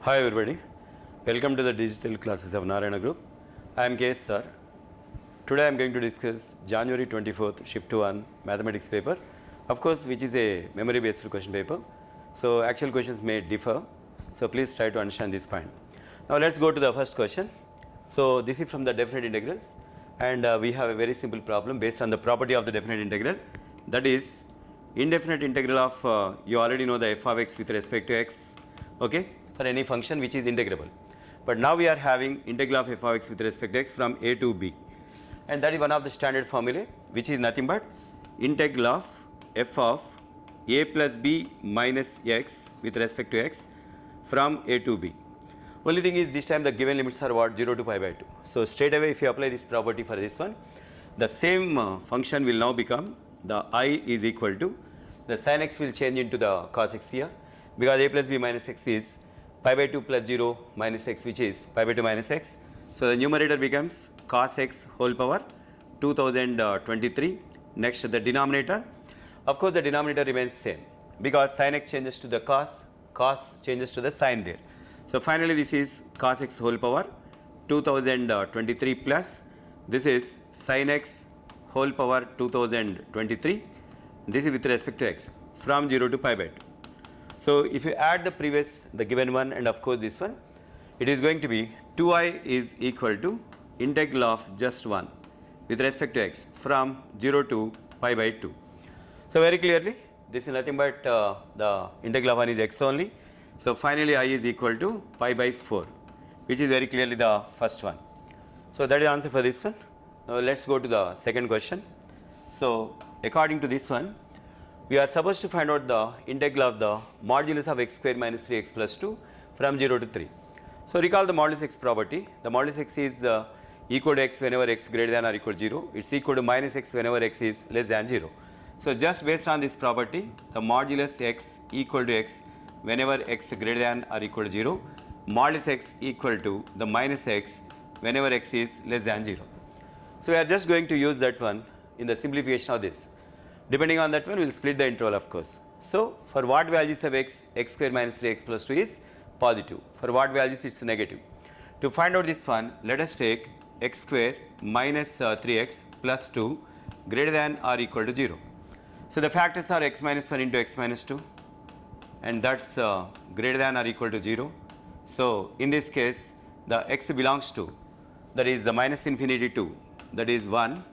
Hi everybody, welcome to the digital classes of Narayana Group. I am KS sir. Today I am going to discuss January 24th shift 1 mathematics paper, of course which is a memory based question paper. So actual questions may differ, so please try to understand this point. Now let us go to the first question. So this is from the definite integrals, and we have a very simple problem based on the property of the definite integral, that is indefinite integral of you already know the f of x with respect to x, okay, for any function which is integrable. But now we are having integral of f of x with respect to x from a to b, and that is one of the standard formulae, which is nothing but integral of f of a plus b minus x with respect to x from a to b. Only thing is this time the given limits are what, 0 to pi by 2. So straight away if you apply this property for this one, the same function will now become the I is equal to, the sin x will change into the cos x here, because a plus b minus x is pi by 2 plus 0 minus x, which is pi by 2 minus x. So the numerator becomes cos x whole power 2023. Next the denominator, of course the denominator remains same, because sin x changes to the cos, cos changes to the sin there. So finally this is cos x whole power 2023 plus this is sin x whole power 2023, this is with respect to x from 0 to pi by 2. So if you add the previous, the given one, and of course this one, it is going to be 2i is equal to integral of just 1 with respect to x from 0 to pi by 2. So very clearly this is nothing but the integral of 1 is x only. So finally I is equal to pi by 4, which is very clearly the first one. So that is the answer for this one. Now let us go to the second question. So according to this one, we are supposed to find out the integral of the modulus of x square minus 3x plus 2 from 0 to 3. So recall the modulus x property. The modulus x is equal to x whenever x greater than or equal to 0. It is equal to minus x whenever x is less than 0. So just based on this property, the modulus x equal to x whenever x greater than or equal to 0, modulus x equal to the minus x whenever x is less than 0. So we are just going to use that one in the simplification of this. Depending on that one, we will split the interval, of course. So for what values of x, x square minus 3x plus 2 is positive. For what values it is negative. To find out this one, let us take x square minus 3x plus 2 greater than or equal to 0. So the factors are x minus 1 into x minus 2, and that's greater than or equal to 0. So in this case, the x belongs to, that is the minus infinity to, that is 1.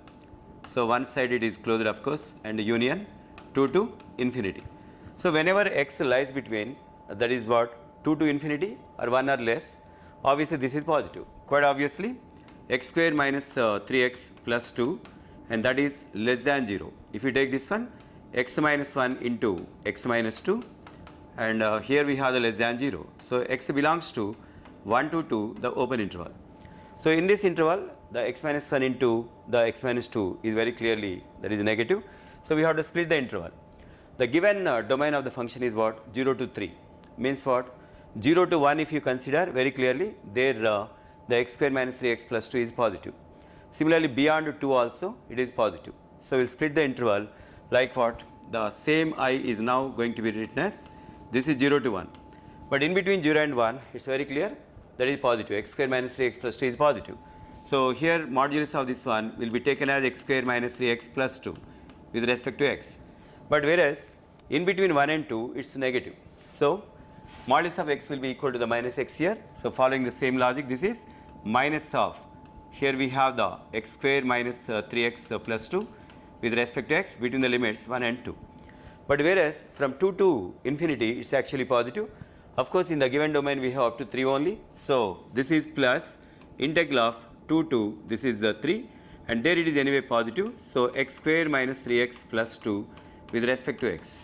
So one side it is closed, of course, and union 2 to infinity. So whenever x lies between, that is what, 2 to infinity or 1 or less, obviously this is positive. Quite obviously x square minus 3x plus 2, and that is less than 0. If you take this one, x minus 1 into x minus 2, and here we have the less than 0. So x belongs to 1 to 2, the open interval. So in this interval, the x minus 1 into the x minus 2 is very clearly, that is negative. So we have to split the interval. The given domain of the function is what, 0 to 3, means what, 0 to 1 if you consider, very clearly there the x square minus 3x plus 2 is positive. Similarly beyond 2 also it is positive. So we will split the interval like what, the same I is now going to be written as, this is 0 to 1, but in between 0 and 1 it is very clear, that is positive, x square minus 3x plus 2 is positive. So here modulus of this one will be taken as x square minus 3x plus 2 with respect to x, but whereas in between 1 and 2 it is negative. So modulus of x will be equal to the minus x here. So following the same logic, this is minus of, here we have the x square minus 3x plus 2 with respect to x between the limits 1 and 2. But whereas from 2 to infinity it is actually positive. Of course in the given domain we have up to 3 only. So this is plus integral of 2 to, this is 3, and there it is anyway positive. So x square minus 3x plus 2 with respect to x.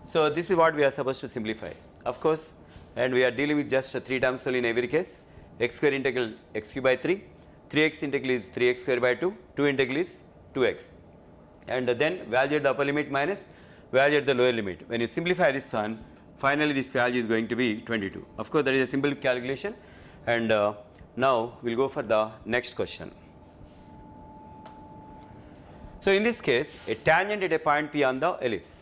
So this is what we are supposed to simplify, of course, and we are dealing with just 3 terms only in every case. X square integral x cube by 3, 3x integral is 3x square by 2, 2 integral is 2x, and then value at the upper limit minus value at the lower limit. When you simplify this one, finally this value is going to be 22. Of course that is a simple calculation, and now we will go for the next question. So in this case, a tangent at a point P on the ellipse.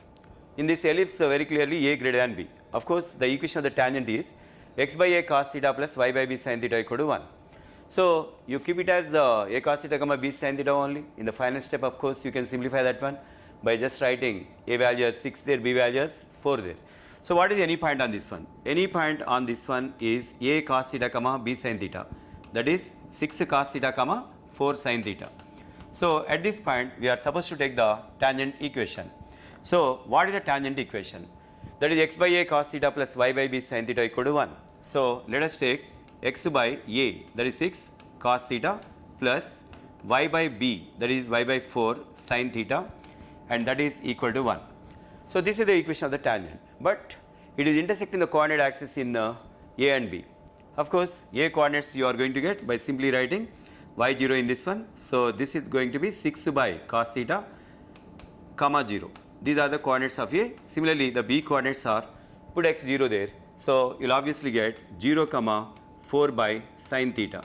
In this ellipse very clearly a greater than b. Of course the equation of the tangent is x by a cos theta plus y by b sin theta equal to 1. So you keep it as a cos theta comma b sin theta only. In the final step, of course, you can simplify that one by just writing a value as 6 there, b value as 4 there. So what is any point on this one? Any point on this one is a cos theta comma b sin theta, that is 6 cos theta comma 4 sin theta. So at this point we are supposed to take the tangent equation. So what is the tangent equation? That is x by a cos theta plus y by b sin theta equal to 1. So let us take x by a, that is 6 cos theta, plus y by b, that is y by 4 sin theta, and that is equal to 1. So this is the equation of the tangent, but it is intersecting the coordinate axis in a and b. Of course, a coordinates you are going to get by simply writing y0 in this one. So this is going to be 6 by cos theta comma 0. These are the coordinates of a. Similarly, the b coordinates are, put x0 there. So you'll obviously get 0 comma 4 by sin theta.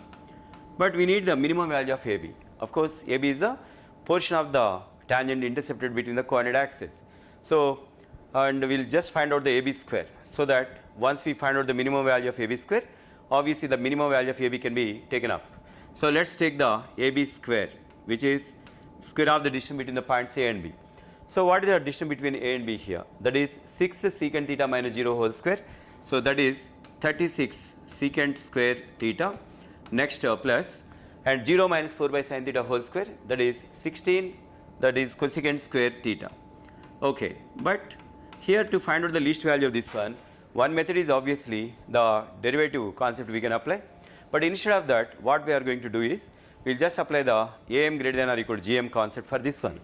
But we need the minimum value of ab. Of course, ab is the portion of the tangent intercepted between the coordinate axis. So, and we'll just find out the AB square, so that once we find out the minimum value of AB square, obviously the minimum value of AB can be taken up. So let's take the AB square, which is square of the distance between the points A and B. So what is the distance between A and B here? That is 6 secant theta minus 0 whole square. So that is 36 secant square theta. Next plus, and 0 minus 4 by sin theta whole square, that is 16, that is cosecant square theta. Okay, but here to find out the least value of this one method is obviously the derivative concept we can apply. But instead of that, what we are going to do is, we will just apply the am greater than or equal to gm concept for this one.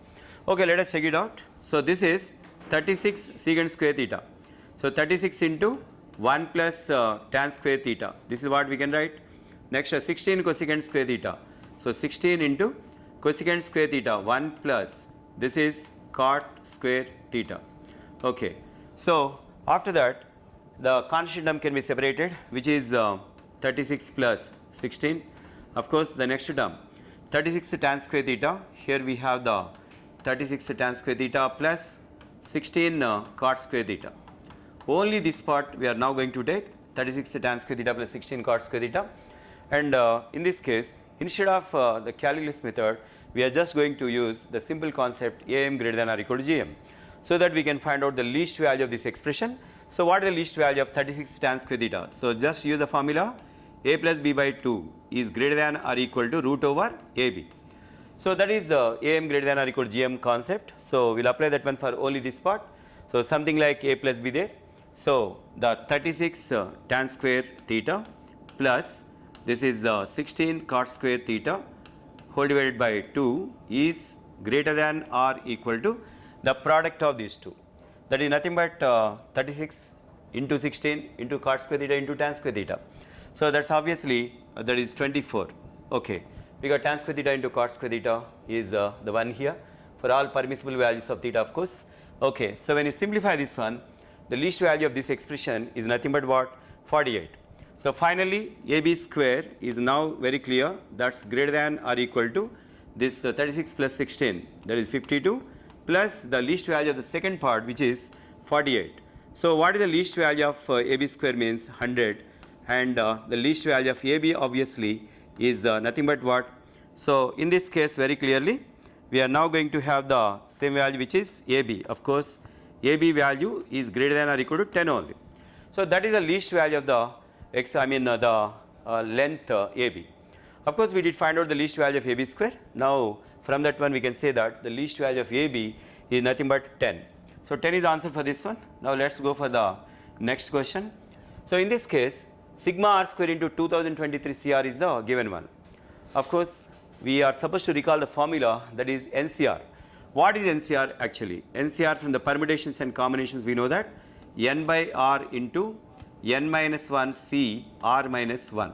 Okay, let us check it out. So this is 36 secant square theta. So 36 into 1 plus tan square theta. This is what we can write. Next 16 cosecant square theta. So 16 into cosecant square theta 1 plus, this is cot square theta. Okay, so after that the constant term can be separated, which is 36 plus 16. Of course, the next term 36 tan square theta. Here we have the 36 tan square theta plus 16 cot square theta. Only this part we are now going to take, 36 tan square theta plus 16 cot square theta. And in this case, instead of the calculus method, we are just going to use the simple concept am greater than or equal to gm, so that we can find out the least value of this expression. So what is the least value of 36 tan square theta? So just use the formula a plus b by 2 is greater than or equal to root over ab. So that is the am greater than or equal to gm concept. So we'll apply that one for only this part. So something like a plus b there. So the 36 tan square theta plus this is 16 cot square theta whole divided by 2 is greater than or equal to the product of these two. That is nothing but 36 into 16 into cot square theta into tan square theta. So that's obviously that is 24. Okay, because tan square theta into cot square theta is the one here for all permissible values of theta, of course. Okay, so when you simplify this one, the least value of this expression is nothing but what? 48. So finally, AB square is now very clear, that's greater than or equal to this 36 plus 16, that is 52, plus the least value of the second part, which is 48. So what is the least value of AB square means 100, and the least value of AB obviously is nothing but what? So in this case, very clearly we are now going to have the same value, which is AB. Of course, AB value is greater than or equal to 10 only. So that is the least value of the length AB. Of course, we did find out the least value of AB square. Now from that one we can say that the least value of AB is nothing but 10. So 10 is the answer for this one. Now let's go for the next question. So in this case, sigma r square into 2023 CR is the given one. Of course, we are supposed to recall the formula, that is NCR. What is NCR actually? NCR, from the permutations and combinations we know that n by r into n minus 1 c r minus 1.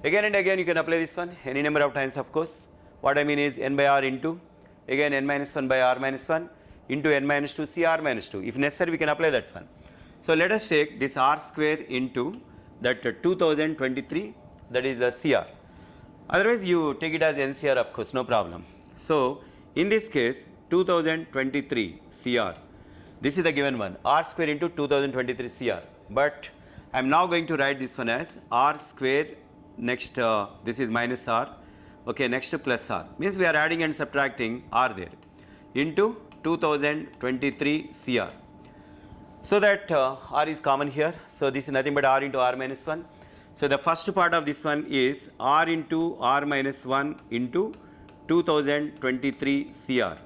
Again and again you can apply this one any number of times, of course. What I mean is n by r into, again n minus 1 by r minus 1 into n minus 2 c r minus 2. If necessary, we can apply that one. So let us take this r square into that 2023, that is a CR. Otherwise you take it as NCR, of course, no problem. So in this case 2023 CR, this is the given one, r square into 2023 CR. But I am now going to write this one as r square, next this is minus r, okay, next to plus r, means we are adding and subtracting r there, into 2023 CR. So that r is common here, so this is nothing but r into r minus 1. So the first part of this one is r into r minus 1 into 2023 CR,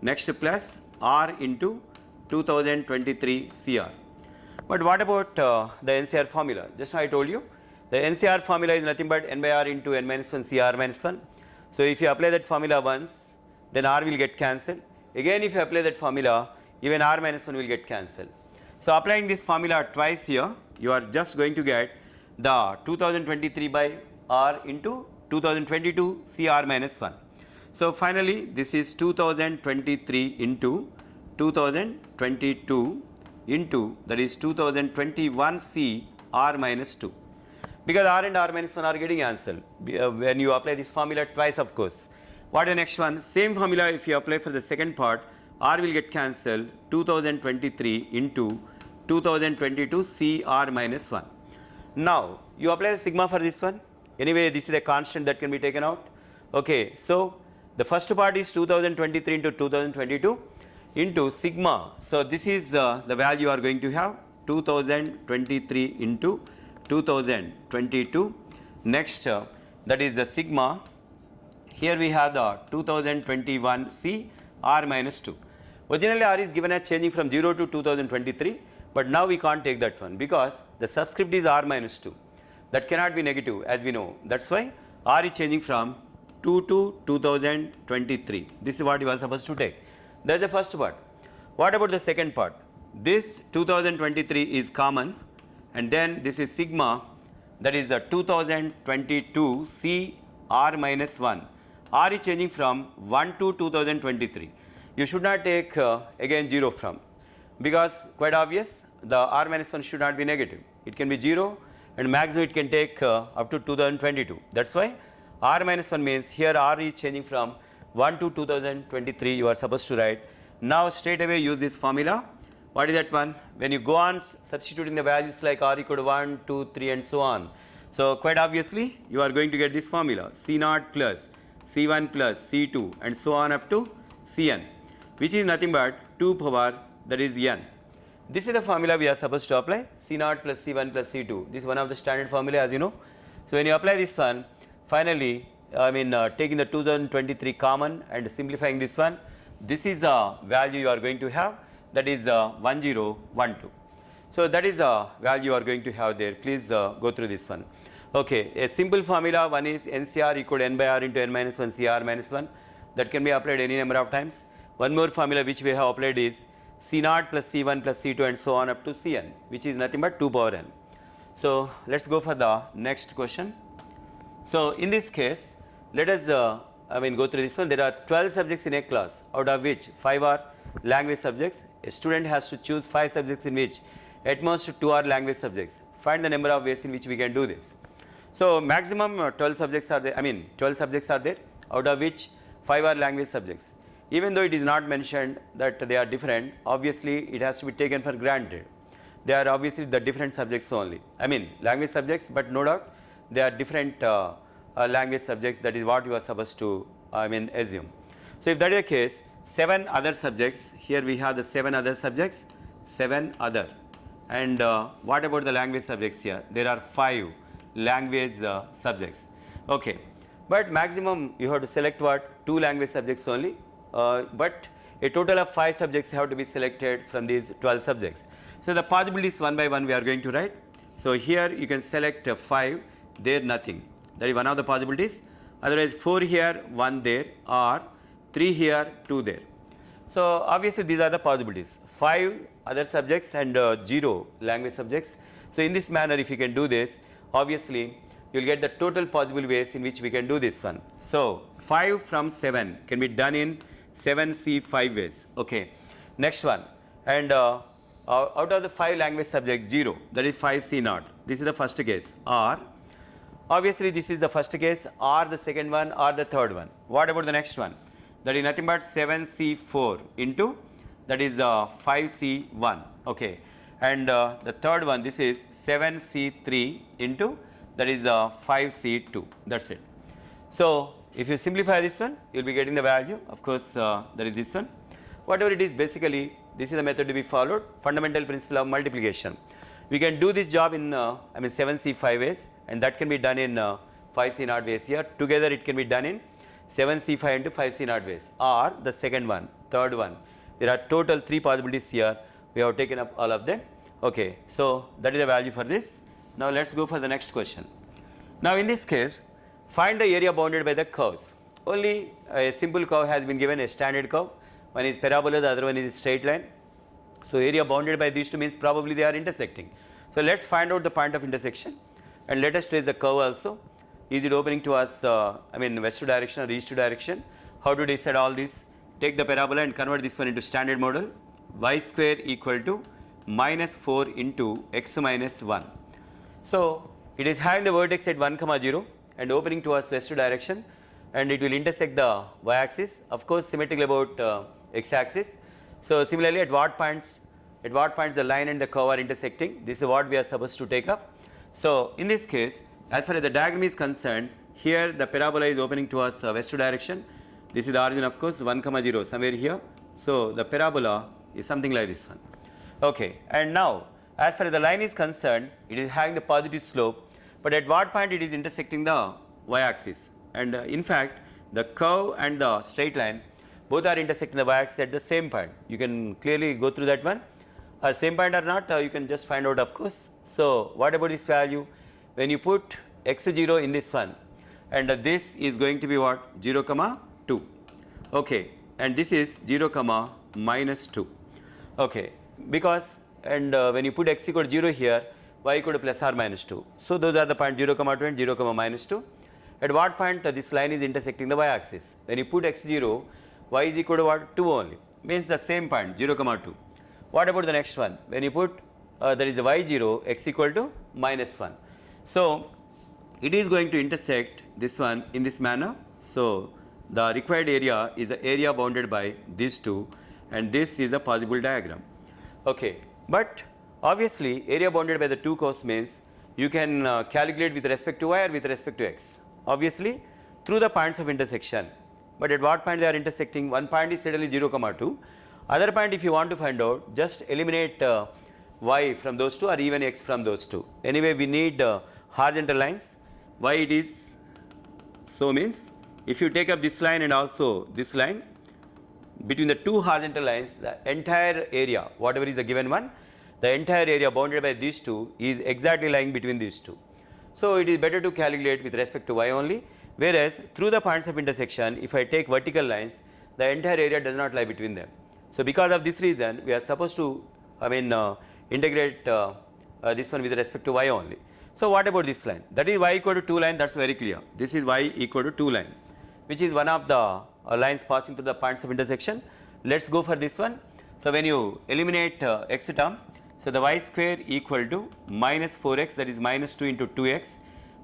next plus r into 2023 CR. But what about the NCR formula? Just now I told you the NCR formula is nothing but n by r into n minus 1 CR minus 1. So if you apply that formula once, then r will get cancelled. Again if you apply that formula, even r minus 1 will get cancelled. So applying this formula twice here, you are just going to get the 2023 by r into 2022 CR minus 1. So finally this is 2023 into 2022 into, that is 2021 C r minus 2, because r and r minus 1 are getting cancelled when you apply this formula twice, of course. What is the next one? Same formula if you apply for the second part, r will get cancelled, 2023 into 2022 C r minus 1. Now you apply the sigma for this one. Anyway, this is a constant that can be taken out. Okay, so the first part is 2023 into 2022 into sigma. So this is the value you are going to have, 2023 into 2022. Next that is the sigma. Here we have the 2021 C r minus 2. Originally r is given as changing from 0 to 2023, but now we can't take that one because the subscript is r minus 2. That cannot be negative, as we know. That's why r is changing from 2 to 2023. This is what you are supposed to take. That is the first part. What about the second part? This 2023 is common, and then this is sigma, that is the 2022 C r minus 1. R is changing from 1 to 2023. You should not take again 0 from, because quite obvious the r minus 1 should not be negative. It can be 0 and maximum it can take up to 2022. That's why r minus 1 means here r is changing from 1 to 2023 you are supposed to write. Now straight away use this formula. What is that one? When you go on substituting the values like r equal to 1, 2, 3 and so on. So quite obviously you are going to get this formula, C0 plus C1 plus C2 and so on up to Cn, which is nothing but 2 power, that is n. This is the formula we are supposed to apply, C0 plus C1 plus C2. This is one of the standard formula, as you know. So when you apply this one, finally taking the 2023 common and simplifying this one, this is the value you are going to have, that is 1012. So that is the value you are going to have there. Please go through this one. Okay, a simple formula, one is NCR equal to n by r into n minus 1 CR minus 1. That can be applied any number of times. One more formula which we have applied is C0 plus C1 plus C2 and so on up to Cn, which is nothing but 2 power n. So let's go for the next question. So in this case, let us go through this one. There are 12 subjects in a class, out of which 5 are language subjects. A student has to choose 5 subjects in which at most 2 are language subjects. Find the number of ways in which we can do this. So maximum 12 subjects are there, 12 subjects are there, out of which 5 are language subjects. Even though it is not mentioned that they are different, obviously it has to be taken for granted. They are obviously the different subjects only. Language subjects, but no doubt they are different language subjects. That is what you are supposed to assume. So if that is the case, 7 other subjects, here we have the 7 other subjects, 7 other. And what about the language subjects here? There are 5 language subjects. Okay, but maximum you have to select what? 2 language subjects only, but a total of 5 subjects have to be selected from these 12 subjects. So the possibilities one by one we are going to write. So here you can select 5, there nothing. That is one of the possibilities. Otherwise 4 here, 1 there, or 3 here, 2 there. So obviously these are the possibilities. 5 other subjects and 0 language subjects. So in this manner, if you can do this, obviously you will get the total possible ways in which we can do this one. So 5 from 7 can be done in 7C 5 ways. Okay. Next one, and out of the 5 language subjects, 0, that is 5C0. This is the first case. Or obviously this is the first case, or the second one, or the third one. What about the next one? That is nothing but 7C4 into, that is 5C1. Okay. and the third one, this is 7c3 into, that is 5c2, that's it. So if you simplify this one, you will be getting the value, of course that is this one. Whatever it is, basically this is the method to be followed, fundamental principle of multiplication. We can do this job in 7c 5 ways, and that can be done in 5c naught ways here. Together it can be done in 7c 5 into 5c naught ways, or the second one, third one. There are total 3 possibilities here. We have taken up all of them. Okay, so that is the value for this. Now let's go for the next question. Now in this case, find the area bounded by the curves. Only a simple curve has been given, a standard curve. One is parabola, the other one is straight line. So area bounded by these two means probably they are intersecting. So let's find out the point of intersection, and let us trace the curve also. Is it opening to us west direction or east direction? How to decide all this? Take the parabola and convert this one into standard model. Y square equal to minus 4 into x minus 1. So it is having the vertex at 1, 0 and opening to us west direction, and it will intersect the y axis, of course symmetrical about x axis. So similarly, at what points the line and the curve are intersecting, this is what we are supposed to take up. So in this case, as far as the diagram is concerned, here the parabola is opening to us west direction. This is the origin, of course 1, 0 somewhere here. So the parabola is something like this one. Okay, and now as far as the line is concerned, it is having the positive slope, but at what point it is intersecting the y axis, and in fact the curve and the straight line both are intersecting the y axis at the same point. You can clearly go through that one. Same point or not, you can just find out, of course. So what about this value? When you put x0 in this one, and this is going to be what? 0, 2. Okay, and this is 0, minus 2. Okay, because when you put x equal to 0 here, y equal to plus or minus 2. So those are the points 0, 2 and 0, minus 2. At what point this line is intersecting the y axis? When you put x0, y is equal to what? 2 only, means the same point 0, 2. What about the next one? When you put there is a y0, x equal to minus 1. So it is going to intersect this one in this manner. So the required area is the area bounded by these two, and this is a possible diagram. Okay, but obviously area bounded by the two curves means you can calculate with respect to y or with respect to x, obviously through the points of intersection. But at what point they are intersecting? One point is certainly 0, 2. Other point, if you want to find out, just eliminate y from those two or even x from those two. Anyway, we need horizontal lines. Why it is so means, if you take up this line and also this line, between the two horizontal lines, the entire area, whatever is the given one, the entire area bounded by these two is exactly lying between these two. So it is better to calculate with respect to y only, whereas through the points of intersection, if I take vertical lines, the entire area does not lie between them. So because of this reason, we are supposed to integrate this one with respect to y only. So what about this line? That is y equal to 2 line, that's very clear. This is y equal to 2 line, which is one of the lines passing through the points of intersection. Let's go for this one. So when you eliminate x term, so the y square equal to minus 4x, that is minus 2 into 2x,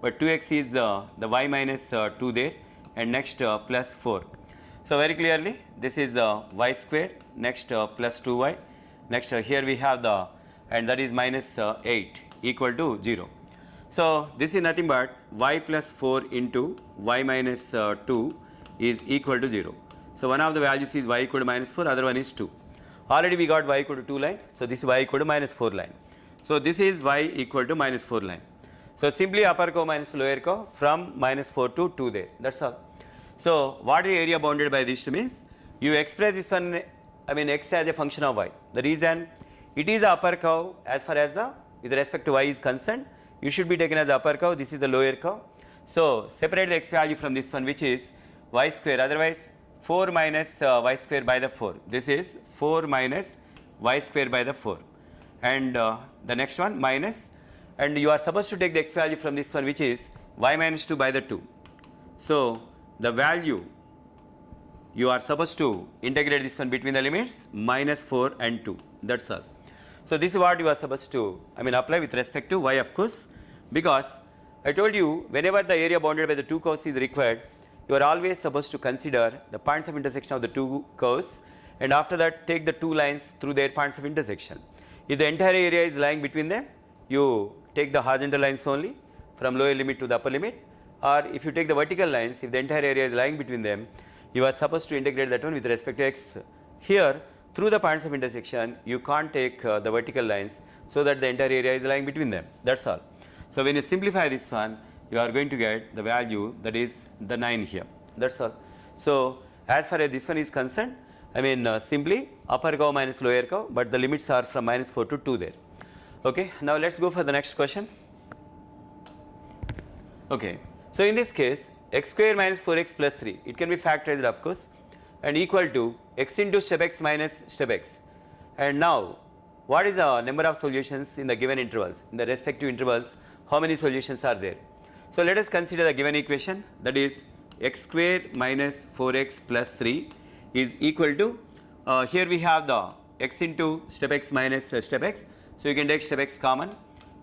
but 2x is the y minus 2 there, and next plus 4. So very clearly this is y square, next plus 2y, next here we have the, and that is minus 8 equal to 0. So this is nothing but y plus 4 into y minus 2 is equal to 0. So one of the values is y equal to minus 4, other one is 2. Already we got y equal to 2 line, so this is y equal to minus 4 line. So this is y equal to minus 4 line. So simply upper curve minus lower curve from minus 4 to 2 there, that's all. So what is area bounded by these two means, you express this one, x as a function of y. The reason it is the upper curve as far as the with respect to y is concerned, you should be taken as the upper curve, this is the lower curve. So separate the x value from this one, which is y square, otherwise 4 minus y square by the 4. This is 4 minus y square by the 4, and the next one minus, and you are supposed to take the x value from this one, which is y minus 2 by the 2. So the value you are supposed to integrate this one between the limits minus 4 and 2, that's all. So this is what you are supposed to apply with respect to y, of course, because I told you whenever the area bounded by the two curves is required, you are always supposed to consider the points of intersection of the two curves, and after that take the two lines through their points of intersection. If the entire area is lying between them, you take the horizontal lines only from lower limit to the upper limit, or if you take the vertical lines, if the entire area is lying between them, you are supposed to integrate that one with respect to x. Here, through the points of intersection, you can't take the vertical lines, so that the entire area is lying between them. That's all. So when you simplify this one, you are going to get the value that is the 9 here. That's all. So as far as this one is concerned, I mean simply upper curve minus lower curve, but the limits are from -4 to 2 there. Okay. Now let's go for the next question. Okay. So in this case, x square minus 4x plus 3, it can be factorized of course, and equal to x into step x minus step x. And now what is the number of solutions in the given intervals? In the respective intervals, how many solutions are there? So let us consider the given equation, that is x square minus 4x plus 3 is equal to, here we have the x into step x minus step x. So you can take step x common.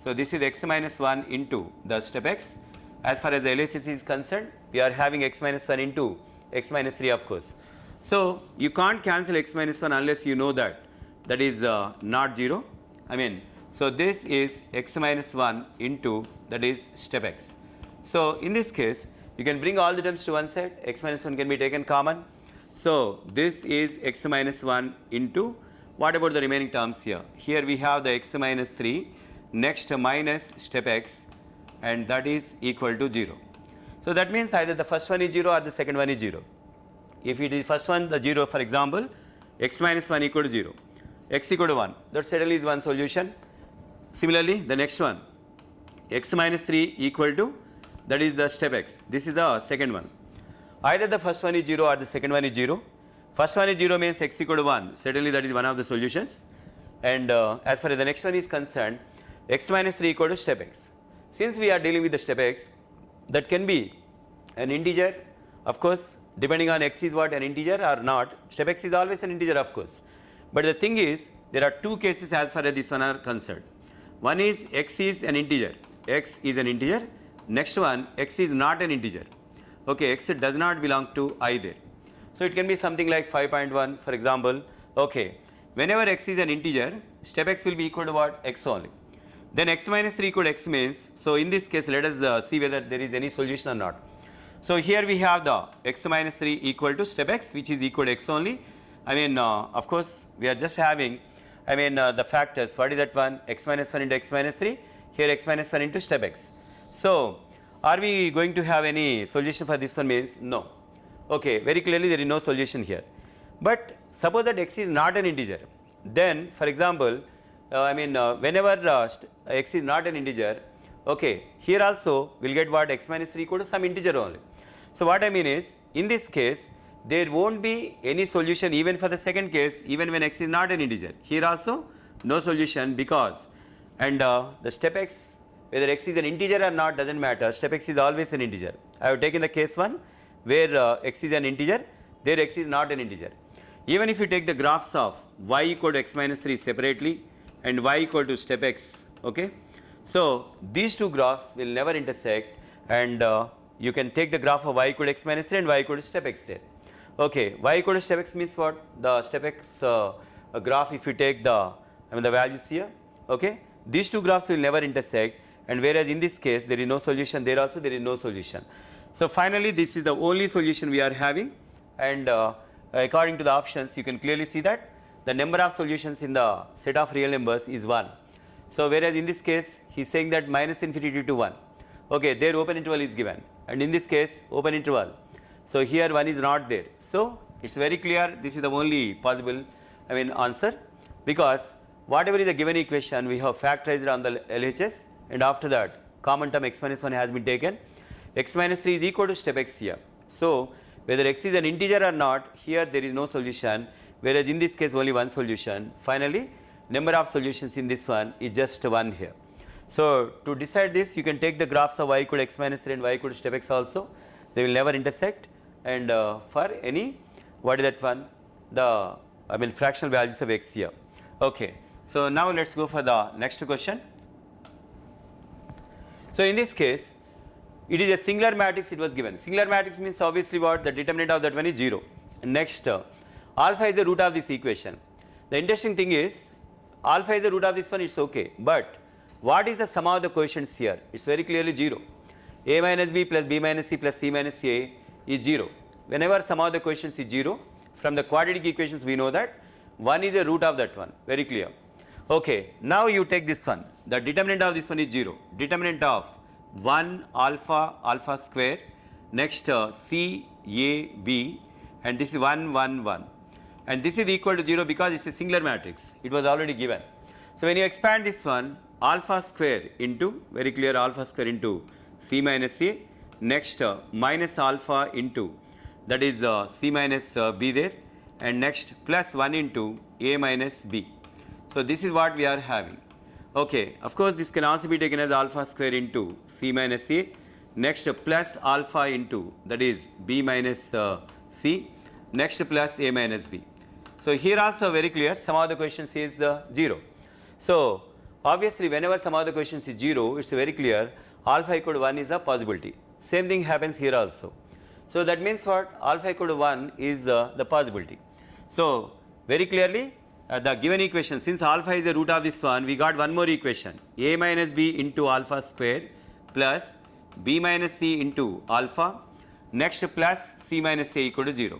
So this is x minus 1 into the step x. As far as the LHS is concerned, we are having x minus 1 into x minus 3 of course. So you can't cancel x minus 1 unless you know that that is not 0. I mean, so this is x minus 1 into that is step x. So in this case, you can bring all the terms to one side, x minus 1 can be taken common. So this is x minus 1 into, what about the remaining terms here? Here we have the x minus 3, next minus step x, and that is equal to 0. So that means either the first one is 0 or the second one is 0. If it is first one the 0, for example, x minus 1 equal to 0, x equal to 1, that certainly is one solution. Similarly, the next one, x minus 3 equal to, that is the step x. This is the second one. Either the first one is 0 or the second one is 0. First one is 0 means x equal to 1. Certainly that is one of the solutions. And as far as the next one is concerned, x minus 3 equal to step x. Since we are dealing with the step x, that can be an integer. Of course, depending on x is what, an integer or not. Step x is always an integer of course. But the thing is, there are two cases as far as this one are concerned. One is x is an integer. X is an integer. Next one, x is not an integer. Okay, x does not belong to either. So it can be something like 5.1 for example. Okay, whenever x is an integer, step x will be equal to what? X only. Then x minus 3 equal to x means, so in this case let us see whether there is any solution or not. So here we have the x minus 3 equal to step x, which is equal to x only. I mean of course we are just having, I mean the factors, what is that one? X minus 1 into x minus 3, here x minus 1 into step x. So are we going to have any solution for this one means? No. Okay, very clearly there is no solution here. But suppose that x is not an integer, then for example, whenever x is not an integer, okay, here also we will get what? X minus 3 equal to some integer only. So what I mean is, in this case, there won't be any solution even for the second case, even when x is not an integer. Here also no solution because, and the step x, whether x is an integer or not doesn't matter, step x is always an integer. I have taken the case 1 where x is an integer, there x is not an integer. Even if you take the graphs of y equal to x minus 3 separately and y equal to step x, okay. So these two graphs will never intersect, and you can take the graph of y equal to x minus 3 and y equal to step x there. Okay, y equal to step x means what? The step x graph, if you take the values here, okay, these two graphs will never intersect, and whereas in this case there is no solution, there also there is no solution. So finally this is the only solution we are having, and according to the options you can clearly see that the number of solutions in the set of real numbers is 1. So whereas in this case he is saying that minus infinity to 1, okay, there open interval is given, and in this case open interval. So here 1 is not there. So it's very clear this is the only possible answer, because whatever is the given equation we have factorized on the LHS, and after that common term x minus 1 has been taken. X minus 3 is equal to step x here. So whether x is an integer or not, here there is no solution, whereas in this case only one solution. Finally, number of solutions in this one is just 1 here. So to decide this, you can take the graphs of y equal to x minus 3 and y equal to step x also. They will never intersect, and for any, what is that one? The fractional values of x here. Okay. So now let's go for the next question. So in this case, it is a singular matrix it was given. Singular matrix means obviously what? The determinant of that one is 0. And next, alpha is the root of this equation. The interesting thing is, alpha is the root of this one, it's okay. But what is the sum of the coefficients here? It's very clearly 0. A minus b plus b minus c plus c minus a is 0. Whenever sum of the coefficients is 0, from the quadratic equations we know that 1 is the root of that one, very clear. Okay, now you take this one, the determinant of this one is 0. Determinant of 1 alpha, alpha square, next c, a, b, and this is 1, 1, 1. And this is equal to 0 because it's a singular matrix, it was already given. So when you expand this one, alpha square into, very clear, alpha square into c minus a, next minus alpha into, that is c minus b there, and next plus 1 into a minus b. So this is what we are having. Okay, of course this can also be taken as alpha square into c minus a, next plus alpha into, that is b minus c, next plus a minus b. So here also very clear, sum of the coefficients is 0. So obviously whenever sum of the coefficients is 0, it's very clear alpha equal to 1 is a possibility. Same thing happens here also. So that means what? Alpha equal to 1 is the possibility. So very clearly the given equation, since alpha is the root of this one, we got one more equation, a minus b into alpha square plus b minus c into alpha, next plus c minus a equal to 0.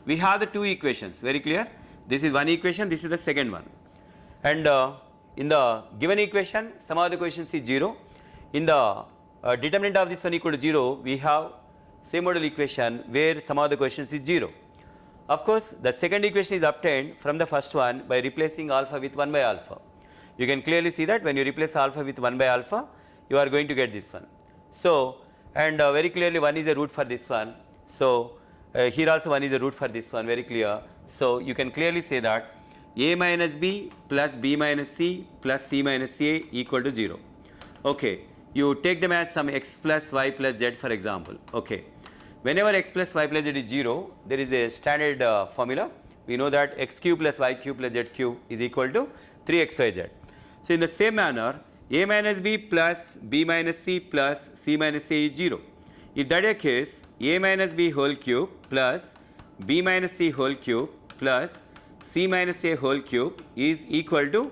We have the two equations, very clear. This is one equation, this is the second one. And in the given equation, sum of the coefficients is 0. In the determinant of this one equal to 0, we have same model equation where sum of the coefficients is 0. Of course, the second equation is obtained from the first one by replacing alpha with 1 by alpha. You can clearly see that when you replace alpha with 1 by alpha, you are going to get this one. So, and very clearly 1 is the root for this one. So, here also 1 is the root for this one, very clear. So, you can clearly say that a minus b plus b minus c plus c minus a equal to 0. Okay, you take them as some x plus y plus z for example. Okay, whenever x plus y plus z is 0, there is a standard formula. We know that x cube plus y cube plus z cube is equal to 3xyz. So, in the same manner, a minus b plus b minus c plus c minus a is 0. If that is the case, a minus b whole cube plus b minus c whole cube plus c minus a whole cube is equal to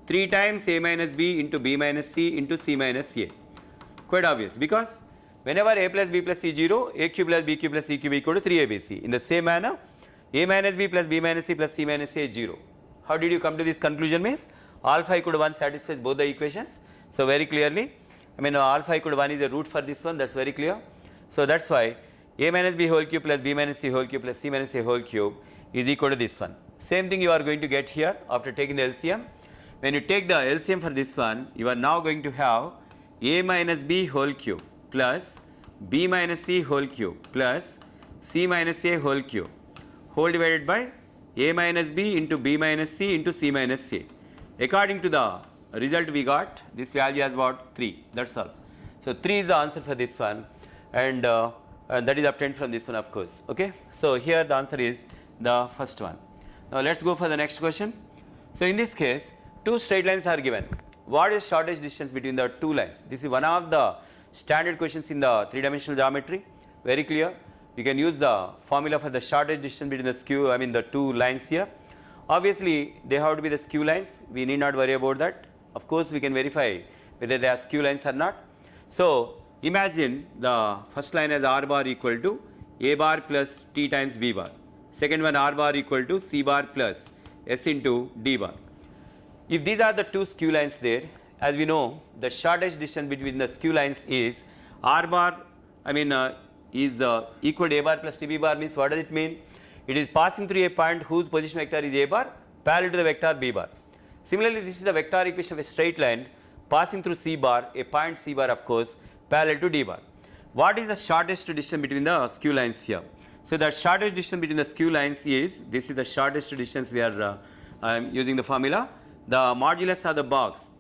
3 times a minus b into b minus c into c minus a. Quite obvious, because whenever a plus b plus c is 0, a cube plus b cube plus c cube equal to 3abc. In the same manner, a minus b plus b minus c plus c minus a is 0. How did you come to this conclusion? Means alpha equal to 1 satisfies both the equations. So very clearly, I mean alpha equal to 1 is the root for this one, that's very clear. So that's why a minus b whole cube plus b minus c whole cube plus c minus a whole cube is equal to this one. Same thing you are going to get here after taking the LCM. When you take the LCM for this one, you are now going to have a minus b whole cube plus b minus c whole cube plus c minus a whole cube whole divided by a minus b into b minus c into c minus a. According to the result we got, this value has what? 3, that's all. So 3 is the answer for this one, and that is obtained from this one, of course. Okay, so here the answer is the first one. Now let's go for the next question. So in this case, two straight lines are given. What is shortest distance between the two lines? This is one of the standard questions in the three-dimensional geometry. Very clear. You can use the formula for the shortest distance between the skew, I mean the two lines here. Obviously, they have to be the skew lines. We need not worry about that. Of course, we can verify whether they are skew lines or not. So imagine the first line as r bar equal to a bar plus t times b bar. Second one r bar equal to c bar plus s into d bar. If these are the two skew lines there, as we know, the shortest distance between the skew lines is r bar, I mean is equal to a bar plus tb bar. Means what does it mean? It is passing through a point whose position vector is a bar parallel to the vector b bar. Similarly, this is the vector equation of a straight line passing through c bar, a point c bar of course parallel to d bar. What is the shortest distance between the skew lines here? So the shortest distance between the skew lines is, this is the shortest distance we are using the formula. The modulus of the box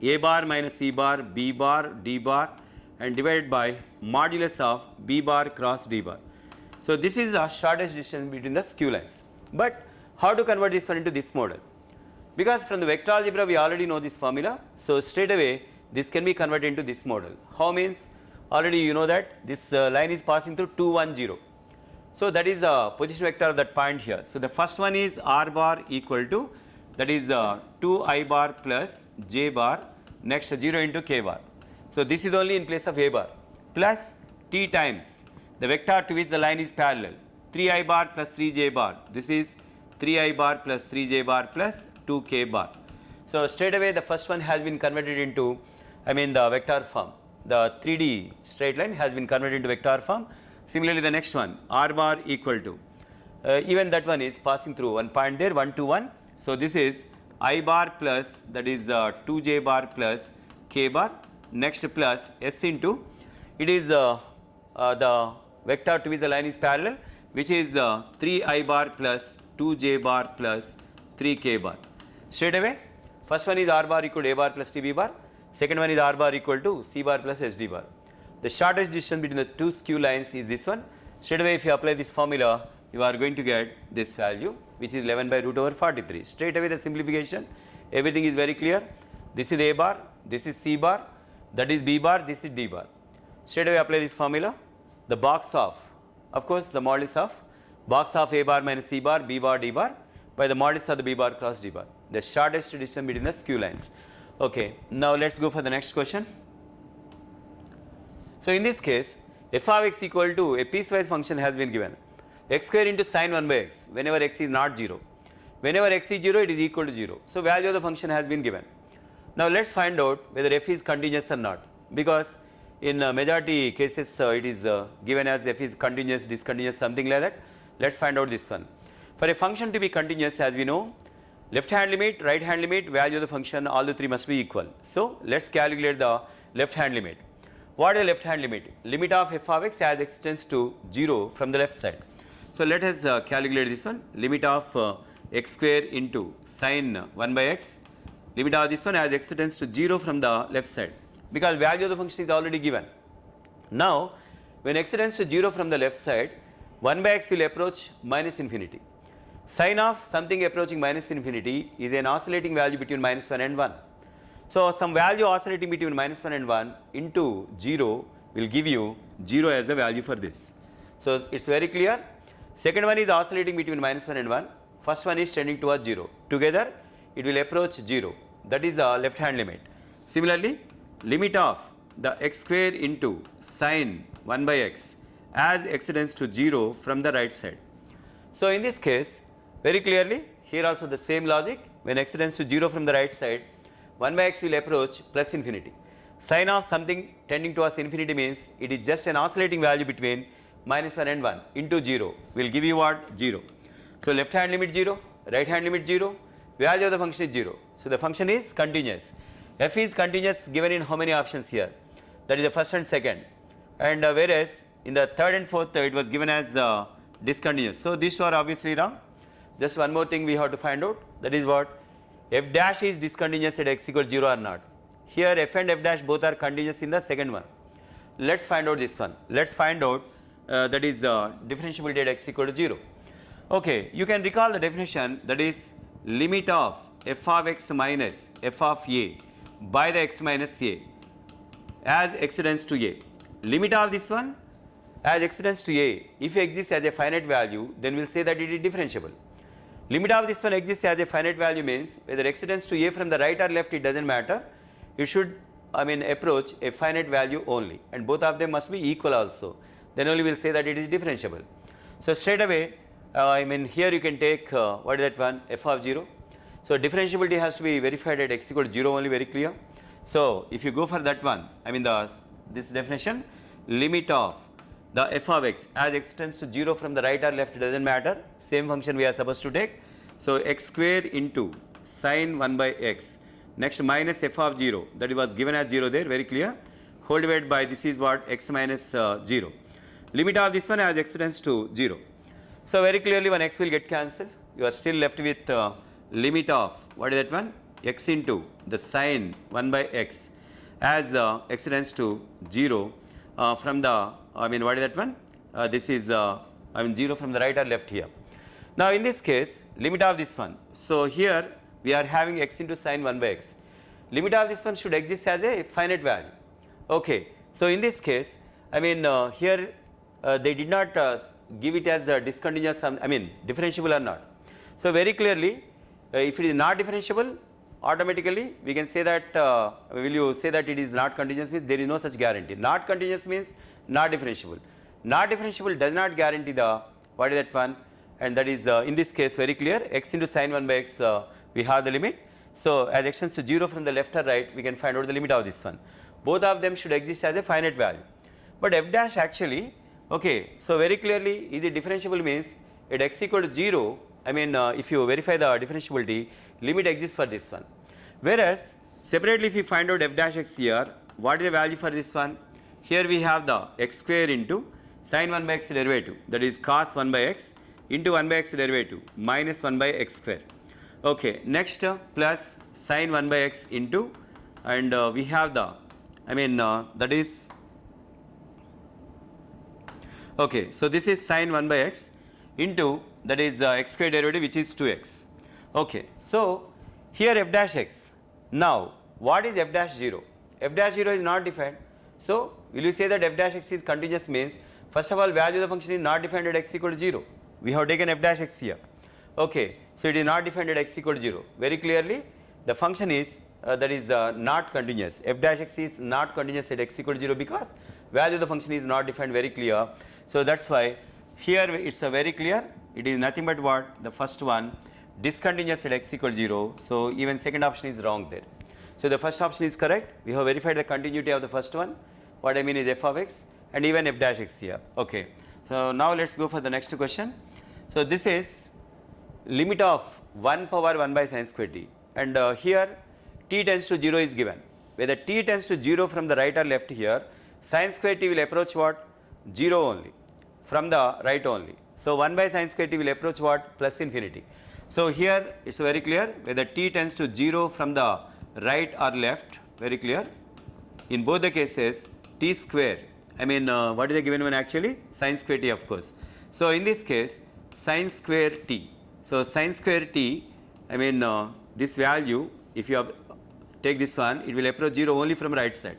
a bar minus c bar, b bar, d bar, and divided by modulus of b bar cross d bar. So this is the shortest distance between the skew lines. But how to convert this one into this model? Because from the vector algebra we already know this formula. So straight away this can be converted into this model. How means? Already you know that this line is passing through 2, 1, 0. So that is the position vector of that point here. So the first one is r bar equal to that is 2I bar plus j bar, next 0 into k bar. So this is only in place of a bar, plus t times the vector to which the line is parallel, 3I bar plus 3j bar. This is 3I bar plus 3j bar plus 2k bar. So straight away the first one has been converted into, the vector form. The 3D straight line has been converted into vector form. Similarly, the next one, r bar equal to, even that one is passing through one point there, 1 to 1. So this is I bar plus, that is 2j bar plus k bar, next plus s into, it is the vector to which the line is parallel, which is 3I bar plus 2j bar plus 3k bar. Straight away, first one is r bar equal to a bar plus tb bar, second one is r bar equal to c bar plus sd bar. The shortest distance between the two skew lines is this one. Straight away, if you apply this formula, you are going to get this value, which is 11 by root over 43. Straight away the simplification, everything is very clear. This is a bar, this is c bar, that is b bar, this is d bar. Straight away apply this formula, the box of course the modulus of box of a bar minus c bar, b bar, d bar by the modulus of the b bar cross d bar, the shortest distance between the skew lines. Okay, now let's go for the next question. So in this case, f of x equal to a piecewise function has been given, x square into sine 1 by x whenever x is not 0. Whenever x is 0, it is equal to 0. So value of the function has been given. Now let's find out whether f is continuous or not, because in majority cases it is given as f is continuous, discontinuous, something like that. Let's find out this one. For a function to be continuous, as we know, left hand limit, right hand limit, value of the function, all the three must be equal. So let's calculate the left hand limit. What is the left hand limit? Limit of f of x as x tends to 0 from the left side. So let us calculate this one, limit of x square into sine 1 by x, limit of this one as x tends to 0 from the left side, because value of the function is already given. Now when x tends to 0 from the left side, 1 by x will approach minus infinity. Sine of something approaching minus infinity is an oscillating value between minus 1 and 1. So some value oscillating between minus 1 and 1 into 0 will give you 0 as the value for this. So it's very clear. Second one is oscillating between minus 1 and 1. First one is tending towards 0. Together it will approach 0. That is the left hand limit. Similarly, limit of the x square into sine 1 by x as x tends to 0 from the right side. So in this case, very clearly, here also the same logic. When x tends to 0 from the right side, 1 by x will approach plus infinity. Sine of something tending towards infinity means it is just an oscillating value between minus 1 and 1 into 0 will give you what? 0. So left hand limit 0, right hand limit 0, value of the function is 0. So the function is continuous. F is continuous given in how many options here? That is the first and second. And whereas in the third and fourth it was given as discontinuous. So these two are obviously wrong. Just one more thing we have to find out, that is what? F dash is discontinuous at x equal to 0 or not. Here f and f dash both are continuous in the second one. Let's find out this one. Let's find out that is differentiability at x equal to 0. Okay, you can recall the definition, that is limit of f of x minus f of a by the x minus a as x tends to a. Limit of this one as x tends to a, if it exists as a finite value, then we will say that it is differentiable. Limit of this one exists as a finite value means whether x tends to a from the right or left, it does not matter. It should approach a finite value only, and both of them must be equal also. Then only we will say that it is differentiable. So straight away, here you can take what is that one? F of 0. So differentiability has to be verified at x equal to 0 only, very clear. So if you go for that one, this definition, limit of the f of x as x tends to 0 from the right or left, it does not matter, same function we are supposed to take. So x square into sine 1 by x, next minus f of 0, that was given as 0 there, very clear, whole divided by this is what? X minus 0. Limit of this one as x tends to 0. So very clearly one x will get cancelled, you are still left with limit of what is that one? X into the sine 1 by x as x tends to 0 from the what is that one? This is 0 from the right or left here. Now in this case, limit of this one. So here we are having x into sine 1 by x. Limit of this one should exist as a finite value. Okay. So in this case, here they did not give it as discontinuous, differentiable or not. So very clearly, If it is not differentiable, automatically we can say that, will you say that it is not continuous, means there is no such guarantee. Not continuous means not differentiable. Not differentiable does not guarantee the, what is that one, and that is in this case very clear, x into sin 1 by x, we have the limit. So as x tends to 0 from the left or right, we can find out the limit of this one. Both of them should exist as a finite value. But f dash actually, okay, so very clearly is it differentiable means at x equal to 0, I mean if you verify the differentiability, limit exists for this one. Whereas separately if you find out f dash x here, what is the value for this one? Here we have the x square into sin 1 by x derivative, that is cos 1 by x into 1 by x derivative minus 1 by x square. Okay, next plus sin 1 by x into, and we have the, I mean that is, okay, so this is sin 1 by x into, that is x square derivative, which is 2x. Okay, so here f dash x. Now what is f dash 0? F dash 0 is not defined. So will you say that f dash x is continuous means, first of all value of the function is not defined at x equal to 0. We have taken f dash x here. Okay, so it is not defined at x equal to 0. Very clearly the function is that is not continuous. F dash x is not continuous at x equal to 0 because value of the function is not defined, very clear. So that's why here it's very clear, it is nothing but what, the first one, discontinuous at x equal to 0. So even second option is wrong there. So the first option is correct. We have verified the continuity of the first one. What I mean is f of x and even f dash x here. Okay, so now let's go for the next question. So this is limit of 1 power 1 by sin square t, and here t tends to 0 is given. Whether t tends to 0 from the right or left, here sin square t will approach what, 0 only, from the right only. So 1 by sin square t will approach what, plus infinity. So here it is very clear, whether t tends to 0 from the right or left, very clear. In both the cases t square, I mean what is the given one actually, sin square t of course. So in this case sin square t. So sin square t, I mean this value, if you take this one, it will approach 0 only from right side.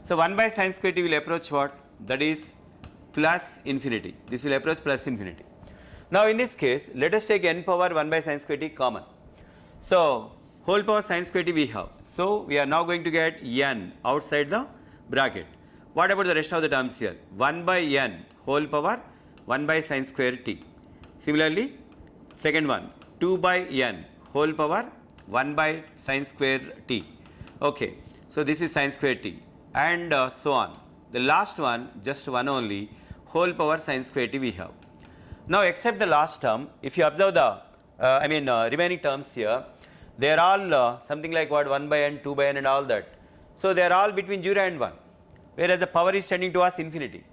So 1 by sin square t will approach what, that is plus infinity. This will approach plus infinity. Now in this case let us take n power 1 by sin square t common. So whole power sin square t we have. So we are now going to get n outside the bracket. What about the rest of the terms here? 1 by n whole power 1 by sin square t. Similarly second one, 2 by n whole power 1 by sin square t. Okay, so this is sin square t, and so on. The last one, just one only, whole power sin square t we have. Now except the last term, if you observe the remaining terms here, they are all something like what, 1 by n, 2 by n and all that. So they are all between 0 and 1, whereas the power is tending towards infinity.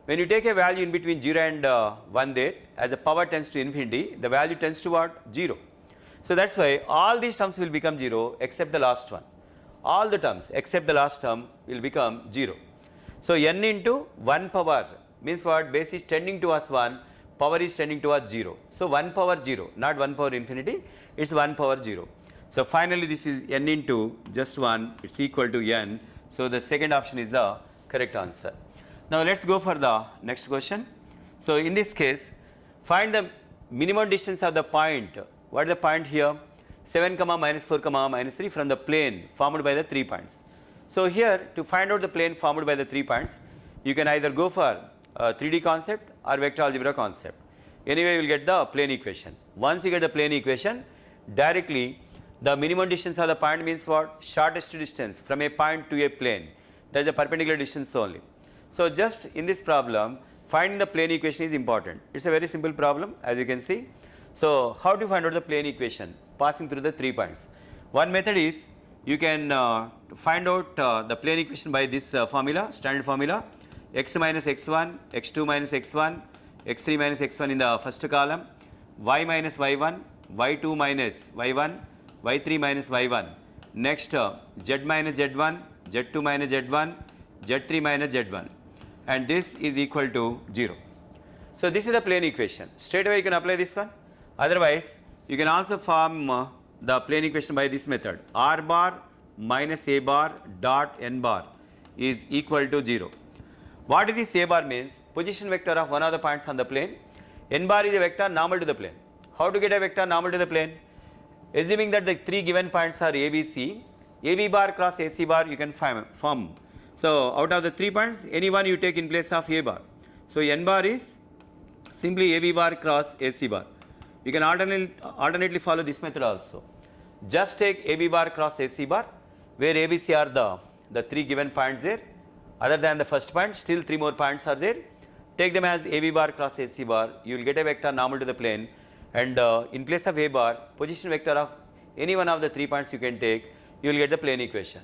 When you take a value in between 0 and 1 there, as the power tends to infinity, the value tends to what, 0. So that's why all these terms will become 0 except the last one. All the terms except the last term will become 0. So n into 1 power means what, base is tending towards 1, power is tending towards 0. So 1 power 0, not 1 power infinity, it is 1 power 0. So finally this is n into just 1, it is equal to n. So the second option is the correct answer. Now let's go for the next question. So in this case, find the minimum distance of the point. What is the point here? 7, minus 4, minus 3 from the plane formed by the 3 points. So here to find out the plane formed by the 3 points, you can either go for 3D concept or vector algebra concept. Anyway, you will get the plane equation. Once you get the plane equation, directly the minimum distance of the point means what? Shortest distance from a point to a plane. That is the perpendicular distance only. So just in this problem, finding the plane equation is important. It's a very simple problem, as you can see. So how to find out the plane equation passing through the 3 points? One method is you can find out the plane equation by this formula, standard formula, x minus x1, x2 minus x1, x3 minus x1 in the first column, y minus y1, y2 minus y1, y3 minus y1. Next z minus z1, z2 minus z1, z3 minus z1, and this is equal to 0. So this is the plane equation. Straight away you can apply this one. Otherwise you can also form the plane equation by this method. R bar minus a bar dot n bar is equal to 0. What is this a bar means? Position vector of one of the points on the plane. N bar is a vector normal to the plane. How to get a vector normal to the plane? Assuming that the three given points are A, B, C, AB bar cross AC bar you can form. So out of the 3 points, any one you take in place of A bar. So N bar is simply AB bar cross AC bar. You can alternately follow this method also. Just take AB bar cross AC bar, where ABC are the 3 given points there. Other than the first point, still 3 more points are there. Take them as AB bar cross AC bar. You will get a vector normal to the plane, and in place of A bar, position vector of any one of the 3 points you can take. You will get the plane equation.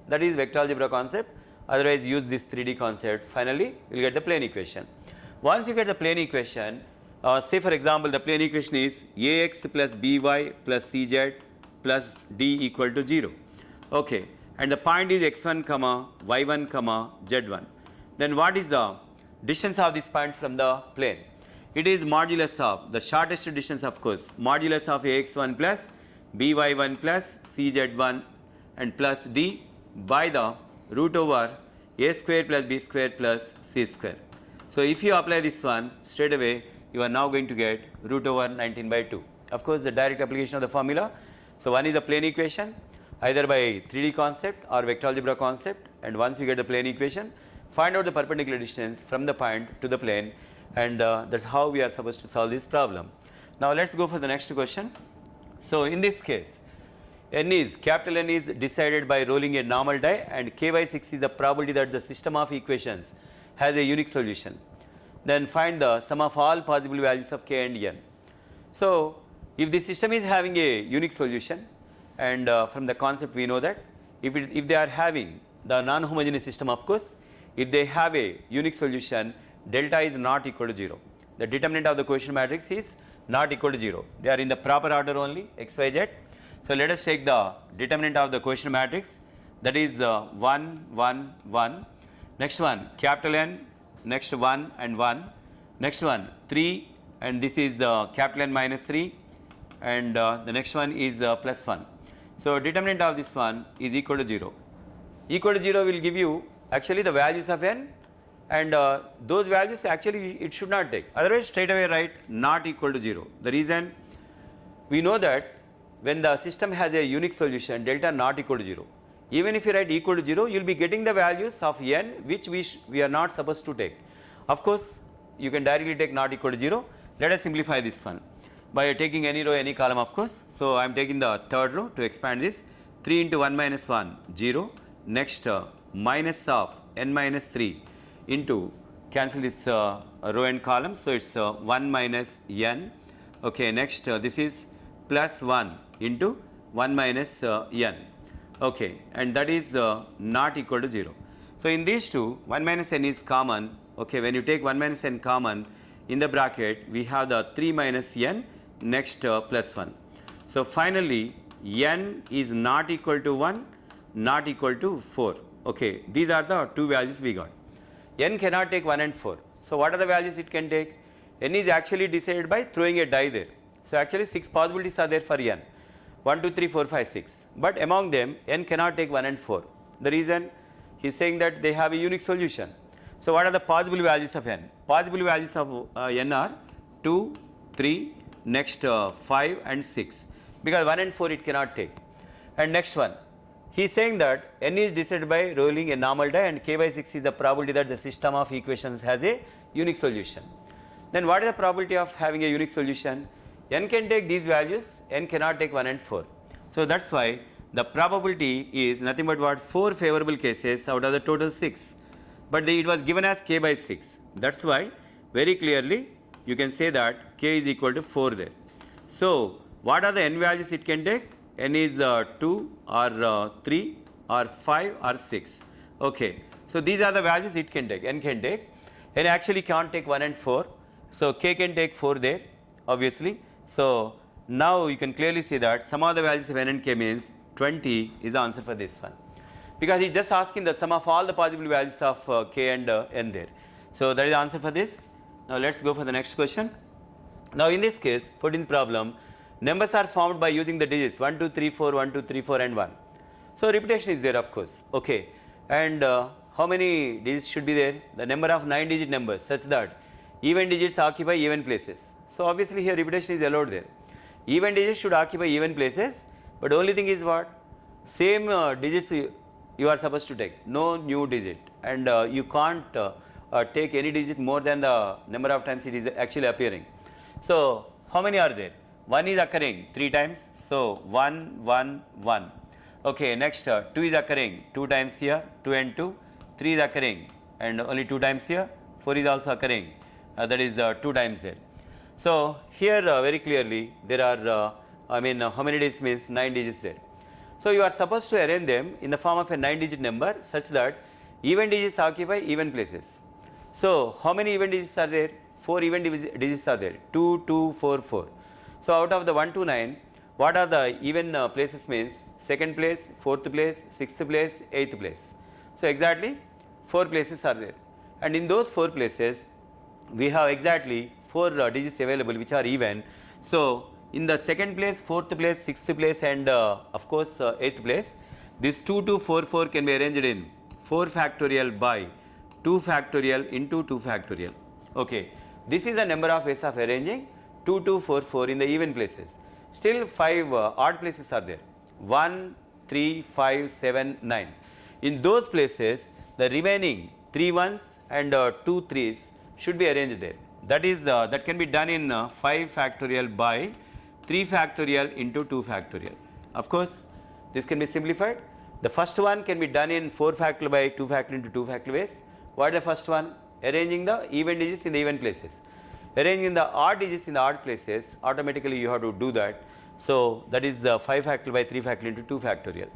That is vector algebra concept. Otherwise, use this 3D concept. Finally, you will get the plane equation. Once you get the plane equation, say for example, the plane equation is AX plus BY plus CZ plus D equal to 0. Okay, and the point is x1 comma y1 comma z1. Then what is the distance of this point from the plane? It is modulus of the shortest distance, of course, modulus of AX1 plus BY1 plus CZ1 and plus D by the root over A square plus B square plus C square. So if you apply this one straight away, you are now going to get root over 19 by 2. Of course, the direct application of the formula. So one is the plane equation, either by 3D concept or vector algebra concept, and once you get the plane equation, find out the perpendicular distance from the point to the plane, and that's how we are supposed to solve this problem. Now let's go for the next question. So in this case, capital N is decided by rolling a normal die, and k by 6 is the probability that the system of equations has a unique solution. Then find the sum of all possible values of k and n. So if the system is having a unique solution, and from the concept we know that if they are having the non-homogeneous system, of course, if they have a unique solution, delta is not equal to 0. The determinant of the quotient matrix is not equal to 0. They are in the proper order only, x, y, z. So let us take the determinant of the quotient matrix, that is 1, 1, 1. Next one capital N, next 1 and 1. Next one 3, and this is capital N minus 3, and the next one is plus 1. So determinant of this one is equal to 0. Equal to 0 will give you actually the values of n, and those values actually it should not take. Otherwise, straight away write not equal to 0. The reason, we know that when the system has a unique solution, delta not equal to 0. Even if you write equal to 0, you will be getting the values of n which we are not supposed to take. Of course, you can directly take not equal to 0. Let us simplify this one by taking any row, any column, of course. So I am taking the third row to expand this. 3 into 1 minus 1, 0. Next minus of n minus 3 into, cancel this row and column. So it's 1 minus n. Okay, next this is plus 1 into 1 minus n. Okay, and that is not equal to 0. So in these two, 1 minus n is common. Okay, when you take 1 minus n common, in the bracket we have the 3 minus n, next plus 1. So finally n is not equal to 1, not equal to 4. Okay, these are the two values we got. N cannot take 1 and 4. So what are the values it can take? N is actually decided by throwing a die there. So actually 6 possibilities are there for n. 1, 2, 3, 4, 5, 6. But among them, n cannot take 1 and 4. The reason, he is saying that they have a unique solution. So what are the possible values of n? Possible values of n are 2, 3, next 5 and 6. Because 1 and 4 it cannot take. And next one, he is saying that n is decided by rolling a normal die, and k by 6 is the probability that the system of equations has a unique solution. Then what is the probability of having a unique solution? N can take these values, n cannot take 1 and 4. So that's why the probability is nothing but what, 4 favorable cases out of the total 6. But it was given as k by 6. That's why very clearly you can say that k is equal to 4 there. So what are the n values it can take? N is 2 or 3 or 5 or 6. Okay. So these are the values it can take, n can take. N actually can't take 1 and 4. So k can take 4 there, obviously. So now you can clearly see that sum of the values of n and k means 20 is the answer for this one. Because he is just asking the sum of all the possible values of k and n there. So that is the answer for this. Now let's go for the next question. Now in this case, 14th problem, numbers are formed by using the digits 1, 2, 3, 4, 1, 2, 3, 4 and 1. So repetition is there, of course. Okay. And how many digits should be there? The number of 9-digit numbers such that even digits occupy even places. So obviously here repetition is allowed there. Even digits should occupy even places, but only thing is what? Same digits you are supposed to take, no new digit, and you can't take any digit more than the number of times it is actually appearing. So how many are there? 1 is occurring 3 times, so 1, 1, 1. Okay, next 2 is occurring 2 times here, 2 and 2, 3 is occurring and only 2 times here, 4 is also occurring, that is 2 times there. So here very clearly there are how many digits means 9 digits there. So you are supposed to arrange them in the form of a 9 digit number such that even digits occupy even places. So how many even digits are there? 4 even digits are there, 2, 2, 4, 4. So out of the 1 to 9, what are the even places means? Second place, fourth place, sixth place, eighth place. So exactly 4 places are there, and in those 4 places we have exactly 4 digits available which are even. So in the second place, fourth place, sixth place, and of course eighth place, this 2 to 4 4 can be arranged in 4 factorial by 2 factorial into 2 factorial. Okay, this is the number of ways of arranging 2 to 4 4 in the even places. Still 5 odd places are there, 1, 3, 5, 7, 9. In those places the remaining 3 1s and 2 3s should be arranged there. That is that can be done in 5 factorial by 3 factorial into 2 factorial. Of course this can be simplified. The first one can be done in 4 factorial by 2 factorial into 2 factorial ways. What is the first one? Arranging the even digits in the even places. Arranging the odd digits in the odd places, automatically you have to do that. So that is 5 factorial by 3 factorial into 2 factorial.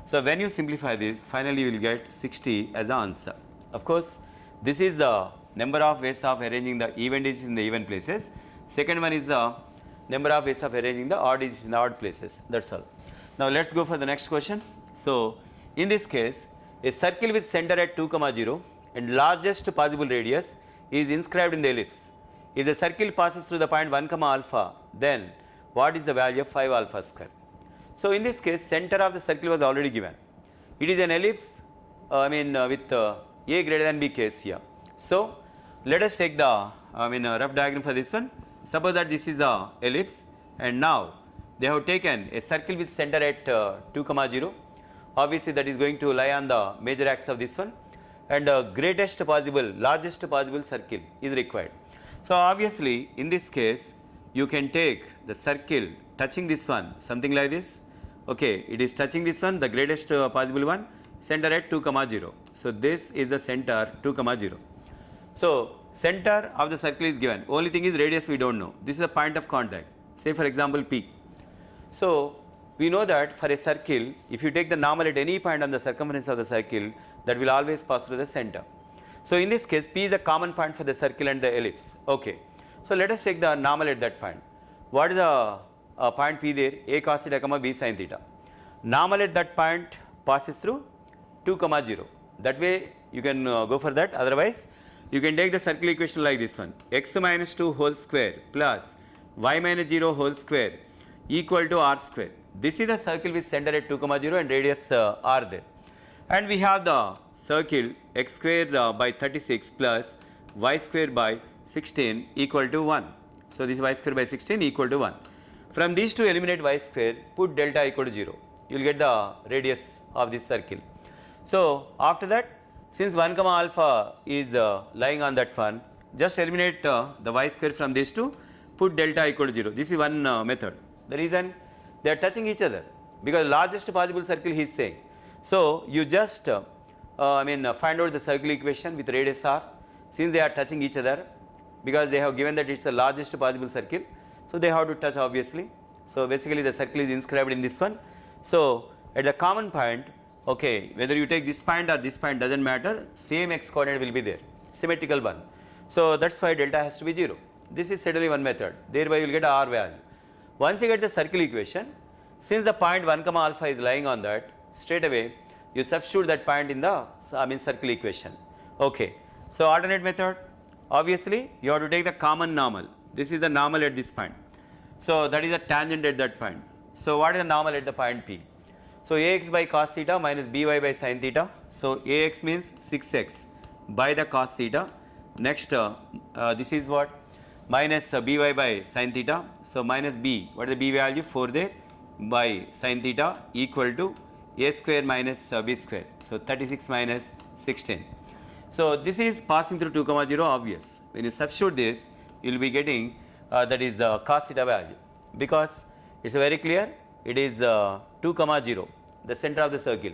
So when you simplify this, finally you will get 60 as the answer. Of course this is the number of ways of arranging the even digits in the even places. Second one is the number of ways of arranging the odd digits in the odd places. That's all. Now let's go for the next question. So in this case, a circle with center at 2, 0 and largest possible radius is inscribed in the ellipse. If the circle passes through the point 1, alpha, then what is the value of 5 alpha square? So in this case, center of the circle was already given. It is an ellipse with a greater than b case here. So let us take the rough diagram for this one. Suppose that this is a ellipse, and now they have taken a circle with center at 2, 0. Obviously that is going to lie on the major axis of this one, and greatest possible, largest possible circle is required. So obviously in this case you can take the circle touching this one, something like this. Okay, it is touching this one, the greatest possible one, center at 2, 0. So this is the center 2, 0. So center of the circle is given, only thing is radius we don't know. This is a point of contact, say for example P. So we know that for a circle, if you take the normal at any point on the circumference of the circle, that will always pass through the center. So in this case P is a common point for the circle and the ellipse. Okay, so let us take the normal at that point. What is the point P there? A cos theta, B sin theta. Normal at that point passes through 2, 0. That way you can go for that. Otherwise you can take the circle equation like this one, x minus 2 whole square plus y minus 0 whole square equal to r square. This is the circle with center at 2, 0 and radius r there. And we have the circle x square by 36 plus y square by 16 equal to 1. So this y square by 16 equal to 1. From these two eliminate y square, put delta equal to 0. You will get the radius of this circle. So after that, since 1, alpha is lying on that one, just eliminate the y square from these two, put delta equal to 0. This is one method. The reason they are touching each other, because largest possible circle he is saying. So you just find out the circle equation with radius r, since they are touching each other, because they have given that it is the largest possible circle. So they have to touch obviously. So basically the circle is inscribed in this one. So at the common point, okay, whether you take this point or this point doesn't matter, same x coordinate will be there, symmetrical one. So that's why delta has to be 0. This is certainly one method, thereby you will get a r value. Once you get the circle equation, since the point 1, alpha is lying on that, straight away you substitute that point in the circle equation. Okay, so alternate method, obviously you have to take the common normal. This is the normal at this point. So that is a tangent at that point. So what is the normal at the point P? So ax by cos theta minus by by sin theta. So ax means 6x by the cos theta. Next this is what? minus by by sin theta. So, minus b, what is the b value? 4 there, by sin theta equal to a square minus b square. So, 36 minus 16. So, this is passing through 2 comma 0, obvious. When you substitute this, you will be getting that is cos theta value, because it is very clear, it is 2 comma 0, the center of the circle.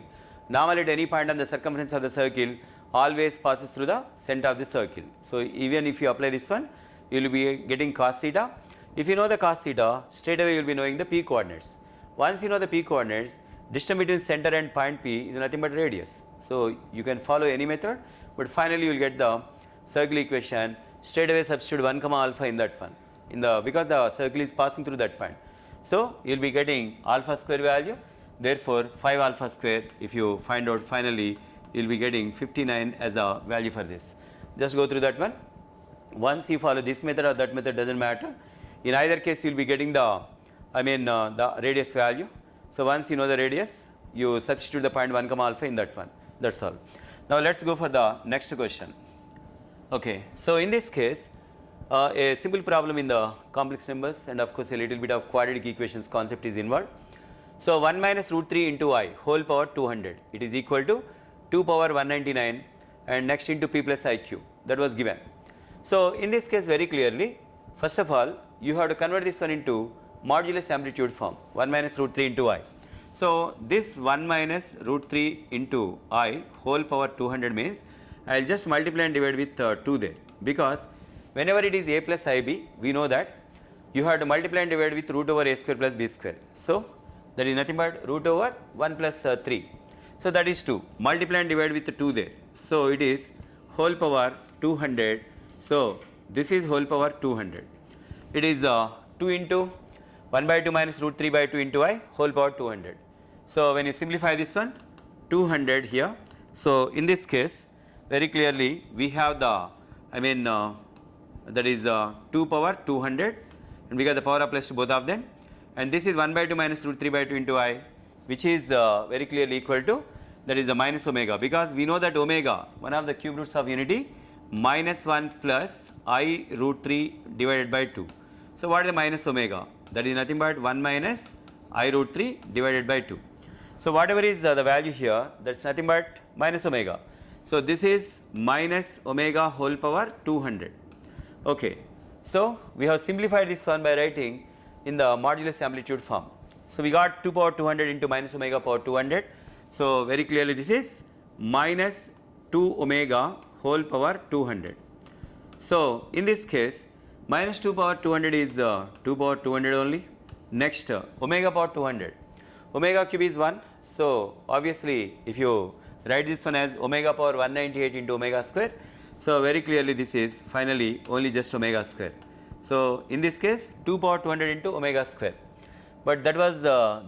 Normally at any point on the circumference of the circle always passes through the center of the circle. So, even if you apply this one, you will be getting cos theta. If you know the cos theta, straight away you will be knowing the p coordinates. Once you know the p coordinates, distance between center and point P is nothing but radius. So, you can follow any method, but finally you will get the circle equation. Straight away substitute 1 comma alpha in that one, because the circle is passing through that point. So, you will be getting alpha square value, therefore 5 alpha square. If you find out finally, you will be getting 59 as a value for this. Just go through that one. Once you follow this method or that method, does not matter. In either case, you will be getting the the radius value. So, once you know the radius, you substitute the point 1 comma alpha in that one. That is all. Now, let us go for the next question. Okay. So, in this case, a simple problem in the complex numbers, and of course, a little bit of quadratic equations concept is involved. So, 1 minus root 3 into I whole power 200, it is equal to 2 power 199 and next into p plus iq, that was given. So, in this case very clearly, first of all, you have to convert this one into modulus amplitude form, 1 minus root 3 into I. So, this 1 minus root 3 into I whole power 200 means I will just multiply and divide with 2 there, because whenever it is a plus ib, we know that you have to multiply and divide with root over a square plus b square. So, that is nothing but root over 1 plus 3. So, that is 2, multiply and divide with 2 there. So, it is whole power 200. So, this is whole power 200. It is 2 into 1 by 2 minus root 3 by 2 into I whole power 200. So, when you simplify this one, 200 here. So, in this case very clearly we have the that is 2 power 200, and we got the power applies to both of them, and this is 1 by 2 minus root 3 by 2 into I, which is very clearly equal to, that is the minus omega, because we know that omega, one of the cube roots of unity, minus 1 plus I root 3 divided by 2. So, what is the minus omega? That is nothing but 1 minus I root 3 divided by 2. So, whatever is the value here, that is nothing but minus omega. So, this is minus omega whole power 200. Okay. So, we have simplified this one by writing in the modulus amplitude form. So, we got 2 power 200 into minus omega power 200. So, very clearly this is minus 2 omega whole power 200. So, in this case minus 2 power 200 is 2 power 200 only. Next omega power 200, omega cube is 1. So, obviously if you write this one as omega power 198 into omega square. So, very clearly this is finally only just omega square. So, in this case 2 power 200 into omega square, but that was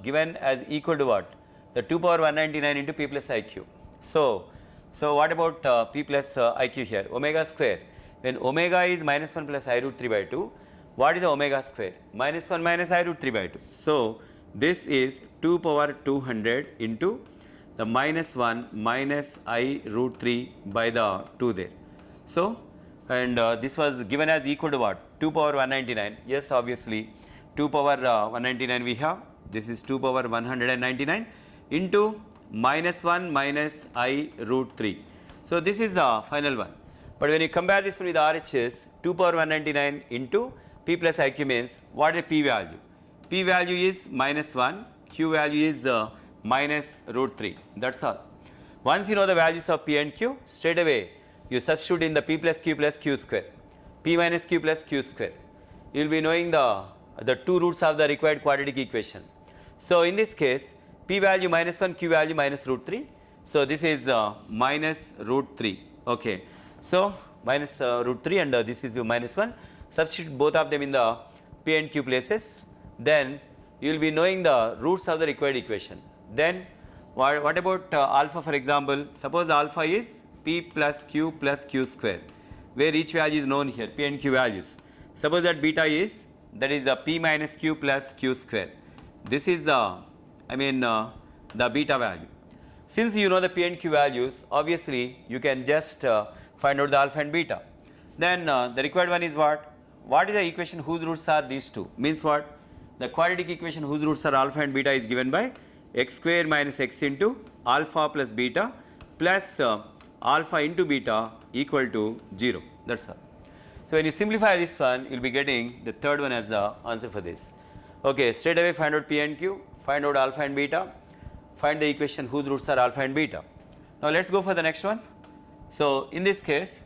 given as equal to what? The 2 power 199 into p plus iq. So, what about p plus iq here? Omega square, when omega is minus 1 plus I root 3 by 2, what is the omega square? Minus 1 minus I root 3 by 2. So, this is 2 power 200 into the minus 1 minus I root 3 by the 2 there. So, and this was given as equal to what? 2 power 199. Yes, obviously 2 power 199 we have. This is 2 power 199 into minus 1 minus I root 3. So, this is the final one. But when you compare this one with RHS, 2 power 199 into p plus iq means what is p value? P value is minus 1, q value is minus root 3, that is all. Once you know the values of p and q, straight away you substitute in the p plus q square, p minus q plus q square. You will be knowing the two roots of the required quadratic equation. So, in this case p value minus 1, q value minus root 3. So, this is minus root 3. Okay. So, minus root 3 and this is minus 1. Substitute both of them in the p and q places. Then you will be knowing the roots of the required equation. Then what about alpha, for example? Suppose alpha is p plus q square, where each value is known here, p and q values. Suppose that beta is, that is p minus q plus q square. This is the the beta value. Since you know the p and q values, obviously you can just find out the alpha and beta. Then the required one is what? what is the equation whose roots are these two? Means what? The quadratic equation whose roots are alpha and beta is given by x square minus x into alpha plus beta plus alpha into beta equal to 0. That's all. So when you simplify this one, you will be getting the third one as the answer for this. Okay, straight away find out P and Q, find out alpha and beta, find the equation whose roots are alpha and beta. Now let's go for the next one. So in this case,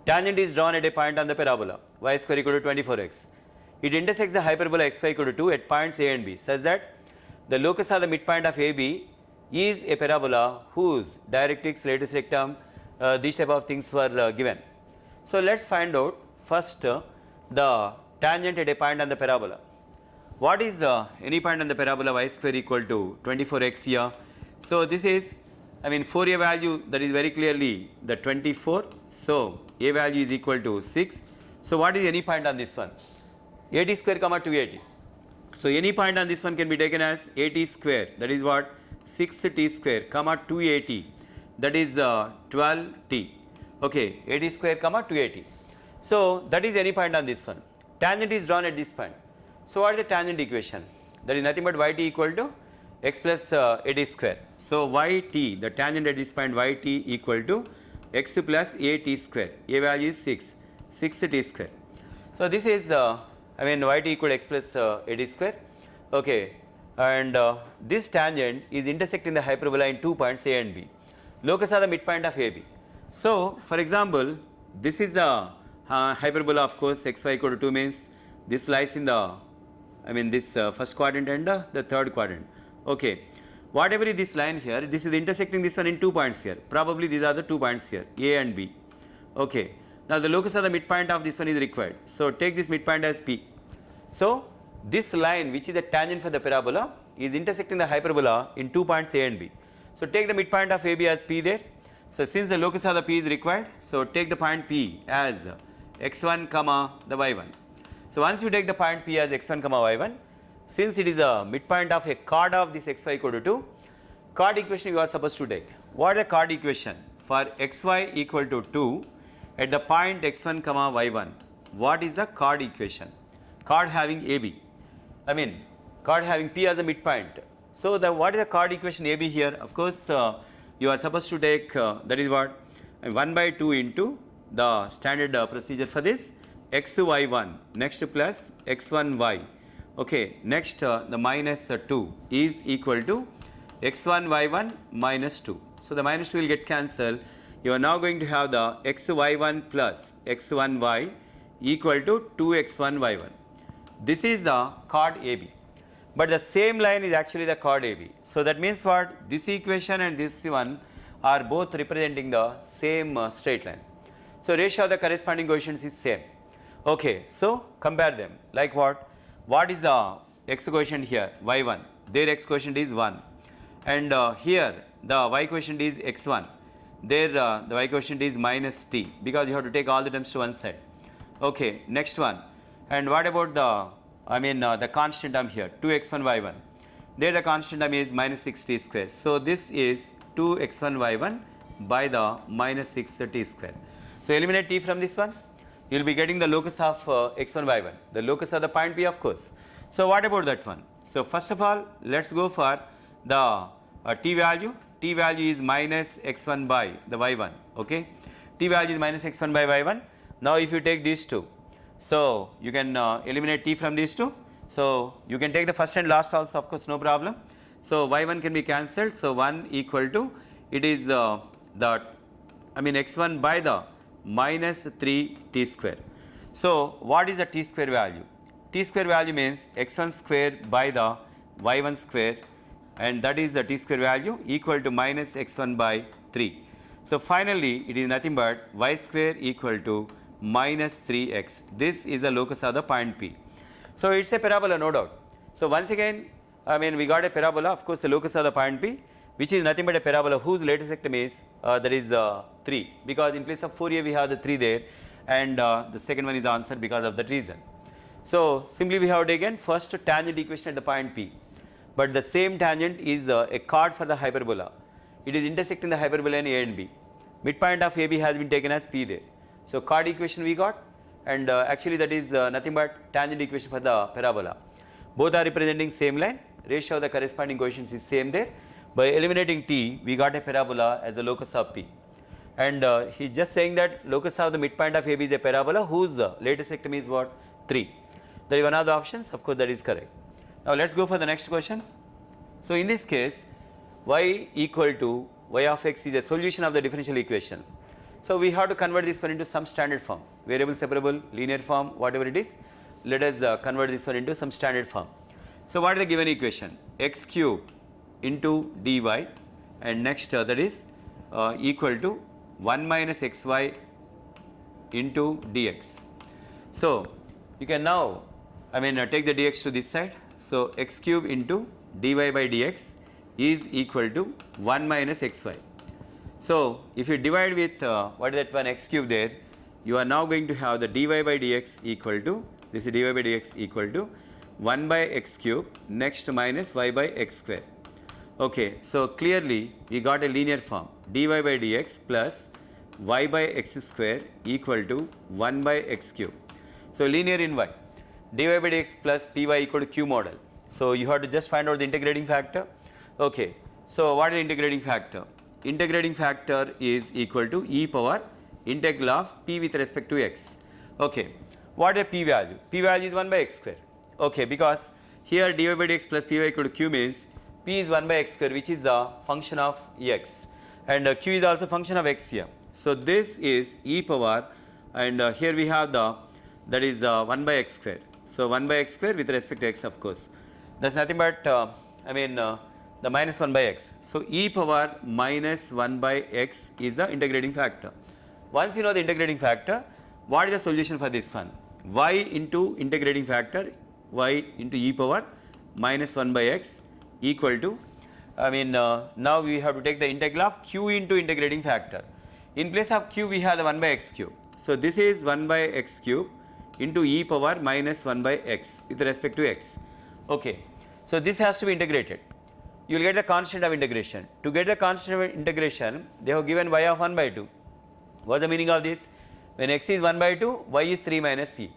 tangent is drawn at a point on the parabola y square equal to 24x. It intersects the hyperbola xy equal to 2 at points A and B such that the locus of the midpoint of AB is a parabola whose directrix, lattice rectum, these type of things were given. So let's find out first the tangent at a point on the parabola. What is any point on the parabola y square equal to 24x here? So this is, I mean, for a value that is very clearly the 24. So a value is equal to 6. So what is any point on this one? 80 square comma 280. So any point on this one can be taken as 80 square, that is what, 6t square comma 280, that is 12t. Okay, 80 square comma 280. So that is any point on this one. Tangent is drawn at this point. So what is the tangent equation? That is nothing but yt equal to x plus 80 square. So yt, the tangent at this point yt equal to x plus at square. A value is 6, 6t square. So this is I mean yt equal to x plus 80 square. Okay, and this tangent is intersecting the hyperbola in 2 points A and B. Locus are the midpoint of AB. So for example, this is the hyperbola, of course, xy equal to 2 means this lies in the, I mean this first quadrant and the third quadrant. Okay, whatever is this line here, this is intersecting this one in 2 points here. Probably these are the 2 points here, A and B. Okay, now the locus of the midpoint of this one is required. So take this midpoint as P. So this line, which is the tangent for the parabola, is intersecting the hyperbola in 2 points A and B. So take the midpoint of AB as P there. So since the locus of the P is required, so take the point P as x1 comma the y1. So once you take the point P as x1 comma y1, since it is a midpoint of a chord of this xy equal to 2, chord equation you are supposed to take. What is the chord equation for xy equal to 2 at the point x1 comma y1? What is the chord equation? Chord having AB, I mean chord having P as a midpoint. So the what is the chord equation AB here? Of course you are supposed to take that is what, 1 by 2 into the standard procedure for this xy1 next plus x1y. Okay, next the minus 2 is equal to x1y1 minus 2. So the minus 2 will get cancelled. You are now going to have the xy1 plus x1y equal to 2x1y1. This is the chord AB, but the same line is actually the chord AB. So that means what, this equation and this one are both representing the same straight line. So ratio of the corresponding coefficients is same. Okay, so compare them like what? What is the x coefficient here? Y1, their x coefficient is 1, and here the y coefficient is x1, there the y coefficient is minus t, because you have to take all the terms to one side. Okay, next one. And what about the, I mean the constant term here, 2x1 y1, there the constant term is minus 6t square. So this is 2x1 y1 by the minus 6t square. So eliminate t from this one, you will be getting the locus of x1 y1, the locus of the point P, of course. So what about that one? So first of all, let's go for the t value. T value is minus x1 by the y1. Okay, t value is minus x1 by y1. Now if you take these two, so you can eliminate t from these two. So you can take the first and last also, of course, no problem. So y1 can be cancelled. So 1 equal to, it is the, I mean x1 by the minus 3t square. So what is the t square value? T square value means x1 square by the y1 square, and that is the t square value equal to minus x1 by 3. So finally it is nothing but y square equal to minus 3x. This is the locus of the point P. So it's a parabola, no doubt. So once again, I mean we got a parabola, of course the locus of the point P, which is nothing but a parabola whose lattice rectum is that is 3, because in place of Fourier we have the 3 there, and the second one is the answer because of that reason. So simply we have taken first tangent equation at the point P, but the same tangent is a chord for the hyperbola. It is intersecting the hyperbola in A and B. Midpoint of AB has been taken as P there. So chord equation we got, and actually that is nothing but tangent equation for the parabola. Both are representing same line, ratio of the corresponding coefficients is same there. By eliminating t, we got a parabola as the locus of p. And he is just saying that locus of the midpoint of AB is a parabola whose latest sectum is what? 3. That is one of the options, of course that is correct. Now let us go for the next question. So in this case, y equal to y of x is a solution of the differential equation. So we have to convert this one into some standard form, variable separable, linear form, whatever it is. Let us convert this one into some standard form. So what is the given equation? X cube into dy, and next that is equal to 1 minus xy into dx. So you can now take the dx to this side. So x cube into dy by dx is equal to 1 minus xy. So if you divide with what is that one x cube there, you are now going to have the dy by dx equal to, this is dy by dx equal to 1 by x cube, next minus y by x square. Okay, so clearly we got a linear form, dy by dx plus y by x square equal to 1 by x cube. So linear in y, dy by dx plus py equal to q model. So you have to just find out the integrating factor. Okay, so what is the integrating factor? Integrating factor is equal to e power integral of p with respect to x. Okay, what is p value? P value is 1 by x square. Okay, because here dy by dx plus py equal to q means p is 1 by x square, which is the function of x, and q is also function of x here. So this is e power, and here we have the, that is 1 by x square. So 1 by x square with respect to x, of course. That's nothing but the minus 1 by x. So e power minus 1 by x is the integrating factor. Once you know the integrating factor, what is the solution for this one? Y into integrating factor, y into e power minus 1 by x equal to, now we have to take the integral of q into integrating factor. In place of q we have the 1 by x cube. So this is 1 by x cube into e power minus 1 by x with respect to x. Okay, so this has to be integrated. You will get the constant of integration. To get the constant of integration, they have given y of 1 by 2. What is the meaning of this? When x is 1 by 2, y is 3 minus c.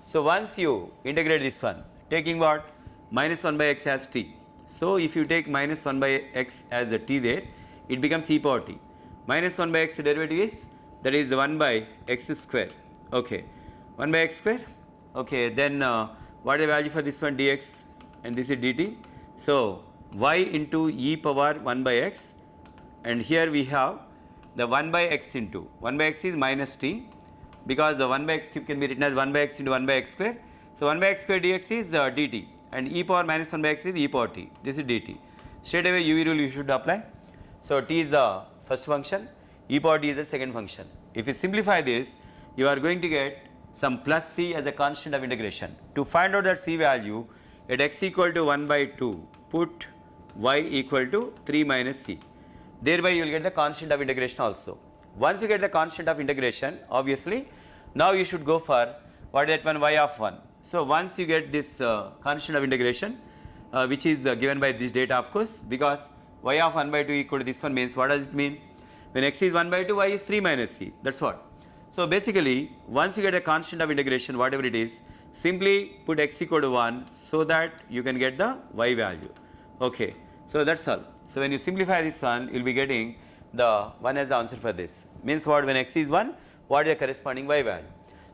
So once you integrate this one, taking what? Minus 1 by x as t. So if you take minus 1 by x as a t there, it becomes e power t. Minus 1 by x derivative is, that is 1 by x square. Okay, 1 by x square. Okay, then what is the value for this one? Dx, and this is dt. So y into e power 1 by x, and here we have the 1 by x into 1 by x is minus t, because the 1 by x cube can be written as 1 by x into 1 by x square. So 1 by x square dx is dt, and e power minus 1 by x is e power t. This is dt. Straight away UV rule you should apply. So t is the first function, e power t is the second function. If you simplify this, you are going to get some plus c as a constant of integration. To find out that c value, at x equal to 1 by 2, put y equal to 3 minus c. Thereby you will get the constant of integration also. Once you get the constant of integration, obviously, now you should go for what is that one? Y of 1. So once you get this constant of integration, which is given by this data, of course, because y of 1 by 2 equal to this one means, what does it mean? When x is 1 by 2, y is 3 minus c. That's what. So basically, once you get a constant of integration, whatever it is, simply put x equal to 1 so that you can get the y value. Okay, so that's all. So when you simplify this one, you will be getting the 1 as the answer for this. Means what? When x is 1, what is the corresponding y value?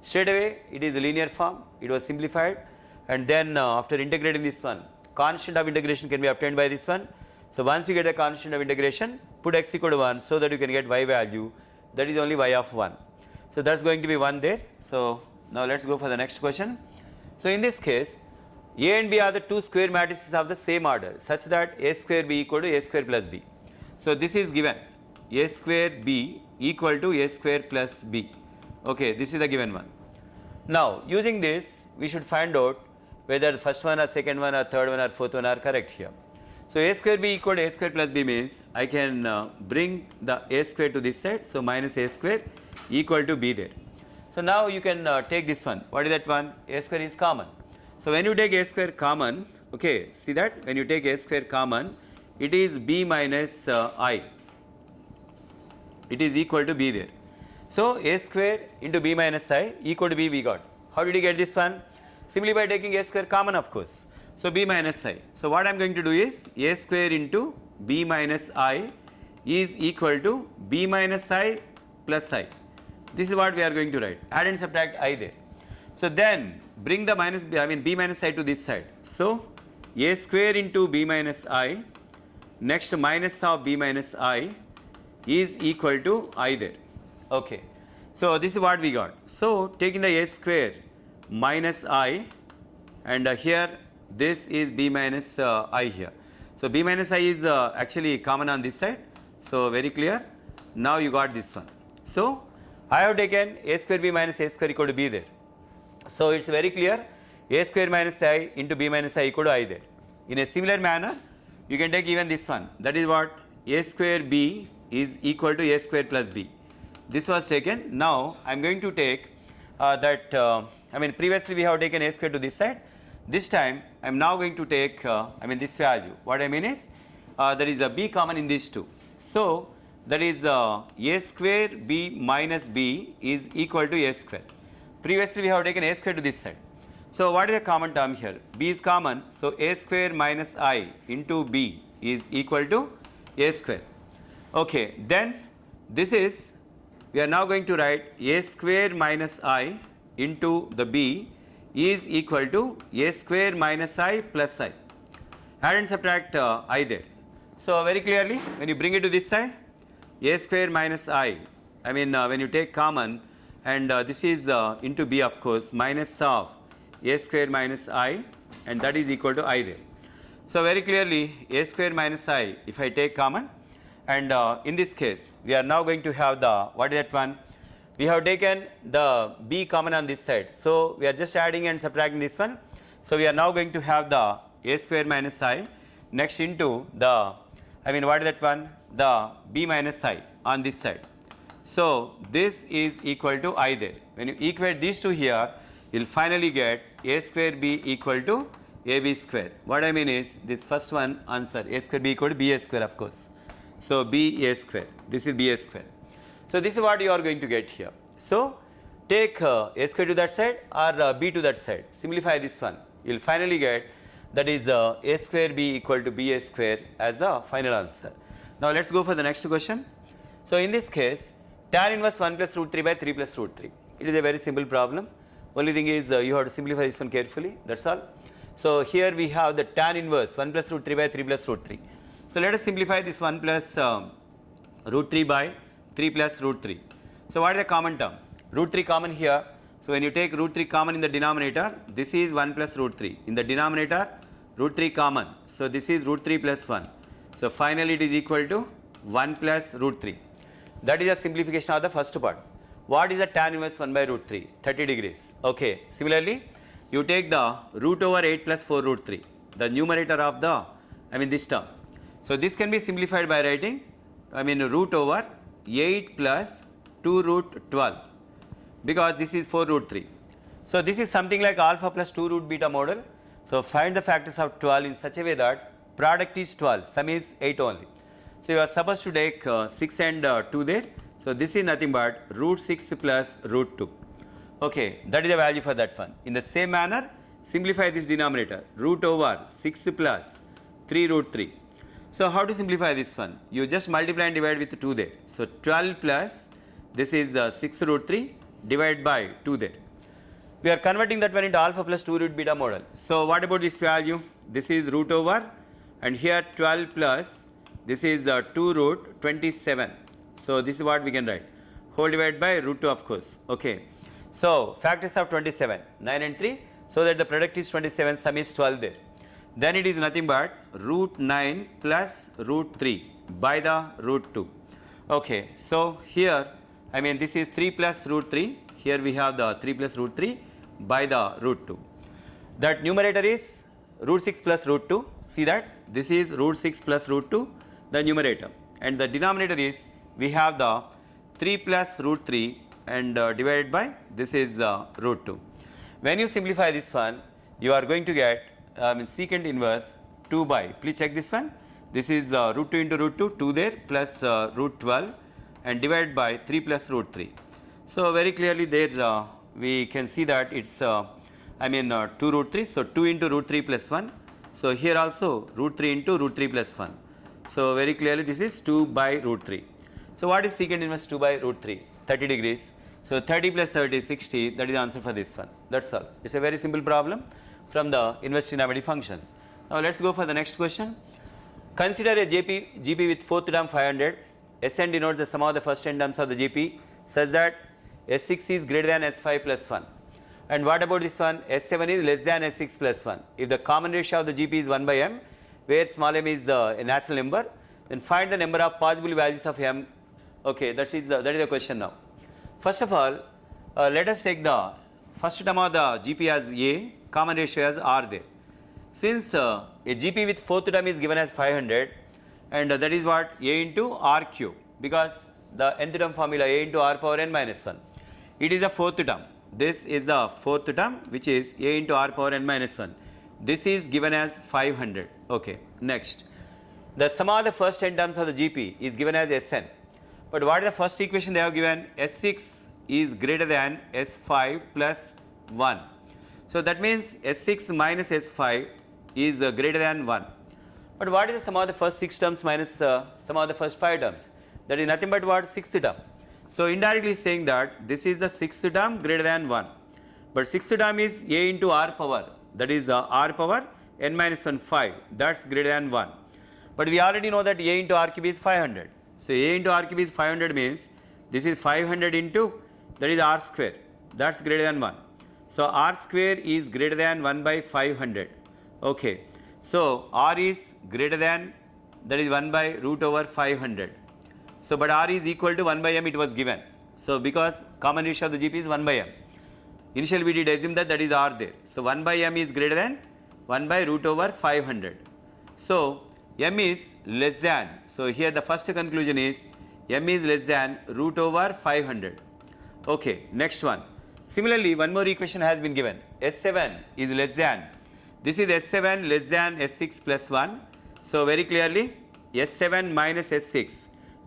Straight away, it is a linear form, it was simplified, and then after integrating this one, constant of integration can be obtained by this one. So once you get a constant of integration, put x equal to 1 so that you can get y value, that is only y of 1. So that's going to be 1 there. So now let's go for the next question. So in this case, A and B are the two square matrices of the same order, such that A square B equal to A square plus B. So this is given, A square B equal to A square plus B. Okay, this is the given one. Now using this, we should find out whether the first one or second one or third one or fourth one are correct here. So A square B equal to A square plus B means I can bring the A square to this side, so minus A square equal to B there. So now you can take this one. What is that one? A square is common. So when you take A square common, okay, see that when you take A square common, it is B minus I. It is equal to B there. So a square into b minus I equal to b we got. How did you get this one? Simply by taking a square common, of course. So b minus I. So what I am going to do is a square into b minus I is equal to b minus I plus I. This is what we are going to write. Add and subtract I there. So then bring the b minus I to this side. So a square into b minus I, next minus of b minus I is equal to I there. Okay. So this is what we got. So taking the a square minus I, and here this is b minus I here. So b minus I is actually common on this side. So very clear. Now you got this one. So I have taken a square b minus a square equal to b there. So it's very clear, a square minus I into b minus I equal to I there. In a similar manner, you can take even this one. That is what a square b is equal to a square plus b. This was taken. Now I am going to take previously we have taken a square to this side. This time I am now going to take this value. What I mean is there is a b common in these two. So that is a square b minus b is equal to a square. Previously we have taken a square to this side. So what is the common term here? B is common. So a square minus I into b is equal to a square. Okay, then this is, we are now going to write a square minus I into the b is equal to a square minus I plus I. Add and subtract I there. So very clearly when you bring it to this side, a square minus I, when you take common, and this is into b of course, minus of a square minus I, and that is equal to I there. So very clearly a square minus I, if I take common, and in this case we are now going to have the, what is that one? We have taken the b common on this side. So we are just adding and subtracting this one. So we are now going to have the a square minus I next into the, what is that one? The b minus I on this side. So this is equal to I there. When you equate these two here, you will finally get a square b equal to ab square. What I mean is this first one answer, a square b equal to ba square of course. So b a square, this is b a square. So this is what you are going to get here. So take a square to that side or b to that side. Simplify this one. You will finally get, that is a square b equal to b a square as the final answer. Now let's go for the next question. So in this case, tan inverse 1 plus root 3 by 3 plus root 3. It is a very simple problem. Only thing is you have to simplify this one carefully, that's all. So here we have the tan inverse 1 plus root 3 by 3 plus root 3. So let us simplify this 1 plus root 3 by 3 plus root 3. So what is the common term? Root 3 common here. So when you take root 3 common in the denominator, this is 1 plus root 3. In the denominator, root 3 common. So this is root 3 plus 1. So finally it is equal to 1 plus root 3. That is a simplification of the first part. What is the tan inverse 1 by root 3? 30 degrees. Okay. Similarly, you take the root over 8 plus 4 root 3, the numerator of the, this term. So this can be simplified by writing, root over 8 plus 2 root 12, because this is 4 root 3. So this is something like alpha plus 2 root beta model. So find the factors of 12 in such a way that product is 12, sum is 8 only. So you are supposed to take 6 and 2 there. So this is nothing but root 6 plus root 2. Okay, that is the value for that one. In the same manner, simplify this denominator, root over 6 plus 3 root 3. So how to simplify this one? You just multiply and divide with 2 there. So 12 plus, this is 6 root 3 divided by 2 there. We are converting that one into alpha plus 2 root beta model. So what about this value? This is root over, and here 12 plus, this is 2 root 27. So this is what we can write, whole divided by root 2 of course. Okay. So factors of 27, 9 and 3, so that the product is 27, sum is 12 there. Then it is nothing but root 9 plus root 3 by the root 2. Okay. So here, this is 3 plus root 3. Here we have the 3 plus root 3 by the root 2. That numerator is root 6 plus root 2. See that? This is root 6 plus root 2, the numerator. And the denominator is, we have the 3 plus root 3 and divided by, this is root 2. When you simplify this one, you are going to get secant inverse 2 by, please check this one. This is root 2 into root 2, 2 there plus root 12 and divided by 3 plus root 3. So, very clearly there we can see that it is 2 root 3. So, 2 into root 3 plus 1. So, here also root 3 into root 3 plus 1. So, very clearly this is 2 by root 3. So, what is secant inverse 2 by root 3? 30 degrees. So, 30 plus 30 is 60, that is the answer for this one. That is all. It is a very simple problem from the inverse trigonometric functions. Now, let us go for the next question. Consider a GP with fourth term 500. Sn denotes the sum of the first n terms of the GP such that S6 is greater than S5 plus 1. And what about this one? S7 is less than S6 plus 1. If the common ratio of the GP is 1 by m, where small m is a natural number, then find the number of possible values of m. Okay, that is the question now. First of all, let us take the first term of the GP as a, common ratio as r there. Since a GP with fourth term is given as 500, and that is what a into r cube, because the nth term formula a into r power n minus 1. It is the fourth term. This is the fourth term, which is a into r power n minus 1. This is given as 500. Okay. Next, the sum of the first n terms of the GP is given as Sn. But what is the first equation they have given? S6 is greater than S5 plus 1. So, that means S6 minus S5 is greater than 1. But what is the sum of the first 6 terms minus sum of the first 5 terms? That is nothing but what? 6th term. So, indirectly saying that this is the 6th term greater than 1. But 6th term is a into r power, that is r power n minus 1 5, that is greater than 1. But we already know that a into r cube is 500. So, a into r cube is 500 means this is 500 into, that is r square, that is greater than 1. So, r square is greater than 1 by 500. Okay. So, r is greater than, that is 1 by root over 500. So, but r is equal to 1 by m, it was given. So, because common ratio of the GP is 1 by m. Initially we did assume that is r there. So, 1 by m is greater than 1 by root over 500. So, m is less than. So, here the first conclusion is m is less than root over 500. Okay. Next one. Similarly, one more equation has been given. S7 is less than. This is S7 less than S6 plus 1. So, very clearly S7 minus S6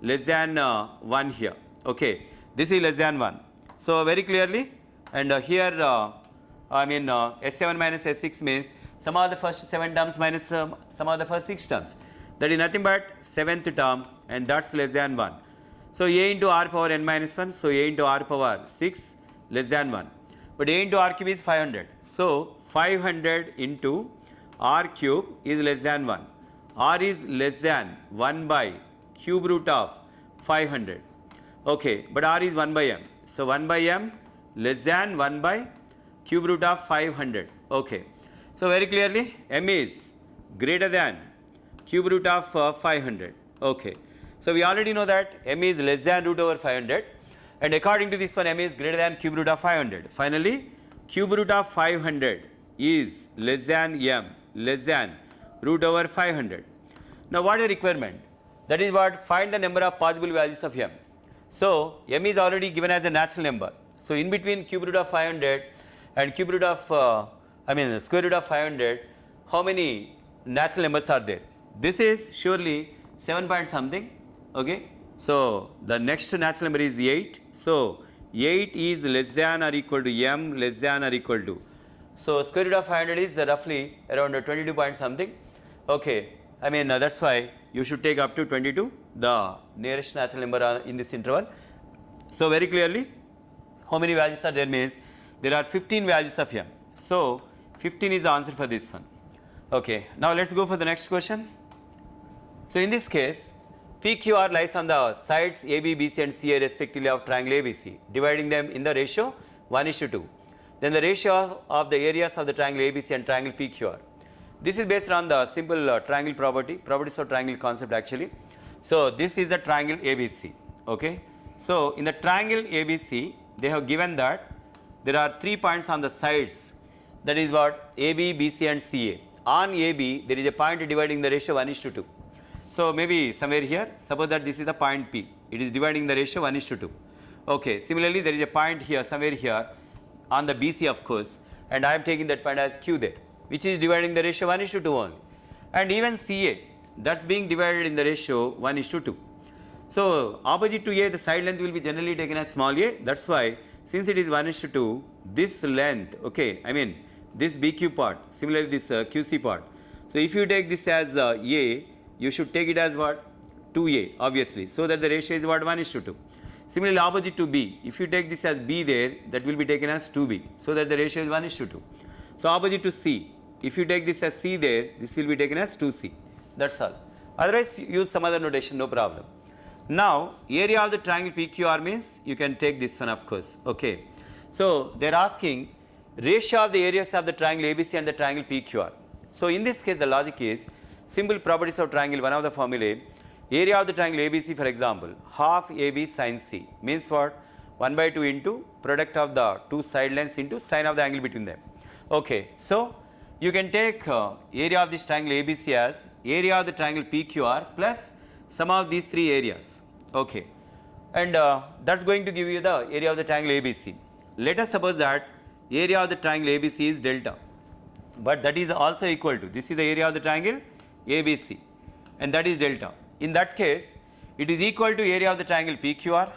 less than 1 here. Okay. This is less than 1. So, very clearly, and here S7 minus S6 means sum of the first 7 terms minus sum of the first 6 terms. That is nothing but 7th term, and that is less than 1. So, a into r power n minus 1. So, a into r power 6 less than 1. But a into r cube is 500. So, 500 into r cube is less than 1. R is less than 1 by cube root of 500. Okay. But r is 1 by m. So, 1 by m less than 1 by cube root of 500. Okay. So, very clearly m is greater than cube root of 500. Okay. So, we already know that m is less than root over 500, and according to this one m is greater than cube root of 500. Finally, cube root of 500 is less than m less than root over 500. Now, what is the requirement? That is what? Find the number of possible values of m. So, m is already given as a natural number. So, in between cube root of 500 and cube root of square root of 500, how many natural numbers are there? This is surely 7 point something. Okay. So, the next natural number is 8. So, 8 is less than or equal to m less than or equal to. So, square root of 500 is roughly around 22 point something. Okay. That is why you should take up to 22, the nearest natural number in this interval. So, very clearly, how many values are there means there are 15 values of m. So, 15 is the answer for this one. Okay. Now, let us go for the next question. So, in this case, PQR lies on the sides AB, BC and CA respectively of triangle ABC, dividing them in the ratio 1:2. Then the ratio of the areas of the triangle ABC and triangle PQR. This is based on the simple triangle properties of triangle concept actually. So, this is the triangle ABC. Okay. So, in the triangle ABC, they have given that there are 3 points on the sides, that is what? AB, BC and CA. On AB, there is a point dividing the ratio 1:2. So, maybe somewhere here, suppose that this is the point P, it is dividing the ratio 1:2. Okay. Similarly, there is a point here, somewhere here on the BC of course, and I am taking that point as Q there, which is dividing the ratio 1:2 only. And even CA, that is being divided in the ratio 1:2. So opposite to A, the side length will be generally taken as small a. That's why since it is 1:2, this length, okay, I mean this BQ part, similarly this QC part. So if you take this as A, you should take it as what? 2A obviously, so that the ratio is what? 1:2. Similarly opposite to B, if you take this as B there, that will be taken as 2B, so that the ratio is 1:2. So opposite to C, if you take this as C there, this will be taken as 2C. That's all. Otherwise use some other notation, no problem. Now area of the triangle PQR means you can take this one, of course. Okay. So they are asking ratio of the areas of the triangle ABC and the triangle PQR. So in this case the logic is simple properties of triangle, one of the formulae, area of the triangle ABC, for example, half AB sin C means what? 1/2 into product of the two side lengths into sine of the angle between them. Okay. So you can take area of this triangle ABC as area of the triangle PQR plus sum of these three areas. Okay. And that's going to give you the area of the triangle ABC. Let us suppose that area of the triangle ABC is delta, but that is also equal to, this is the area of the triangle ABC and that is delta. In that case it is equal to area of the triangle PQR,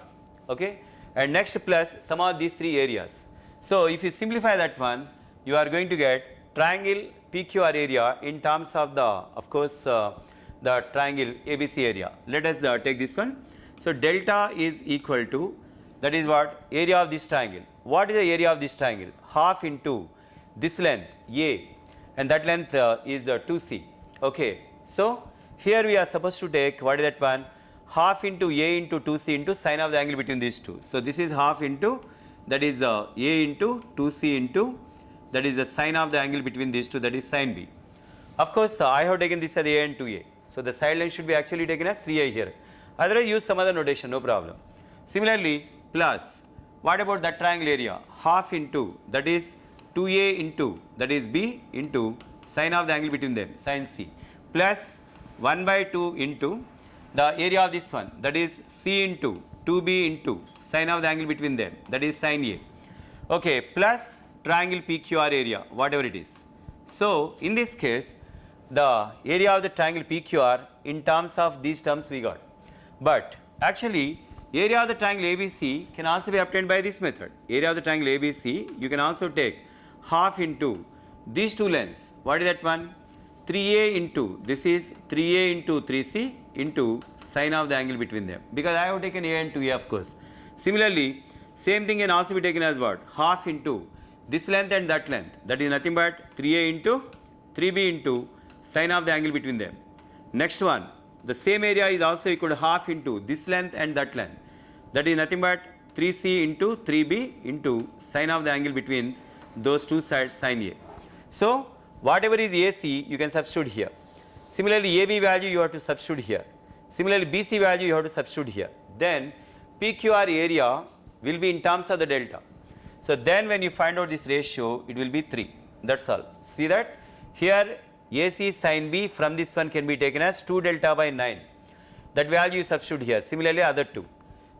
okay, and next plus sum of these three areas. So if you simplify that one, you are going to get triangle PQR area in terms of the, of course, the triangle ABC area. Let us take this one. So delta is equal to, that is what? Area of this triangle. What is the area of this triangle? Half into this length A, and that length is 2C. Okay. So here we are supposed to take, what is that one? Half into A into 2C into sine of the angle between these two. So this is half into, that is A into 2C into, that is the sine of the angle between these two, that is sine B. Of course I have taken this as A and 2A. So the side length should be actually taken as 3A here. Otherwise use some other notation, no problem. Similarly plus, what about that triangle area? Half into, that is 2A into, that is B into sine of the angle between them, sine C, plus 1/2 into the area of this one, that is C into 2B into sine of the angle between them, that is sine A. Okay, plus triangle PQR area, whatever it is. So in this case the area of the triangle PQR in terms of these terms we got, but actually area of the triangle ABC can also be obtained by this method. Area of the triangle ABC you can also take half into these two lengths. What is that one? 3A into, this is 3A into 3C into sine of the angle between them, because I have taken A and 2A, of course. Similarly same thing can also be taken as what? Half into this length and that length, that is nothing but 3A into 3B into sine of the angle between them. Next one, the same area is also equal to half into this length and that length, that is nothing but 3C into 3B into sine of the angle between those two sides, sine A. So whatever is AC you can substitute here. Similarly AB value you have to substitute here. Similarly BC value you have to substitute here. Then PQR area will be in terms of the delta. So then when you find out this ratio, it will be 3. That's all. See that here AC sin B from this one can be taken as 2 delta by 9. That value you substitute here. Similarly other two.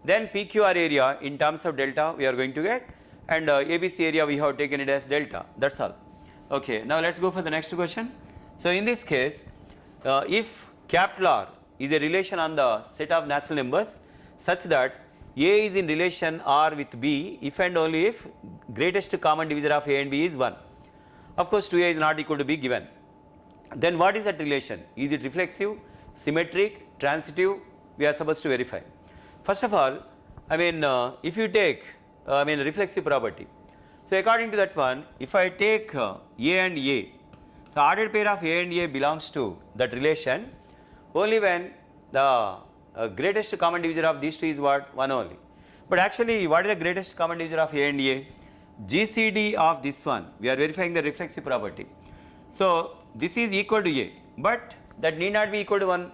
Then PQR area in terms of delta we are going to get, and ABC area we have taken it as delta. That's all. Okay. Now let's go for the next question. So in this case, if capital R is a relation on the set of natural numbers such that A is in relation R with B if and only if greatest common divisor of A and B is 1. Of course 2A is not equal to B given. Then what is that relation? Is it reflexive, symmetric, transitive? We are supposed to verify. First of all, I mean if you take reflexive property. So according to that one, if I take A and A, the ordered pair of A and A belongs to that relation only when the greatest common divisor of these two is what? 1 only. But actually what is the greatest common divisor of A and A? GCD of this one, we are verifying the reflexive property. So this is equal to A, but that need not be equal to 1.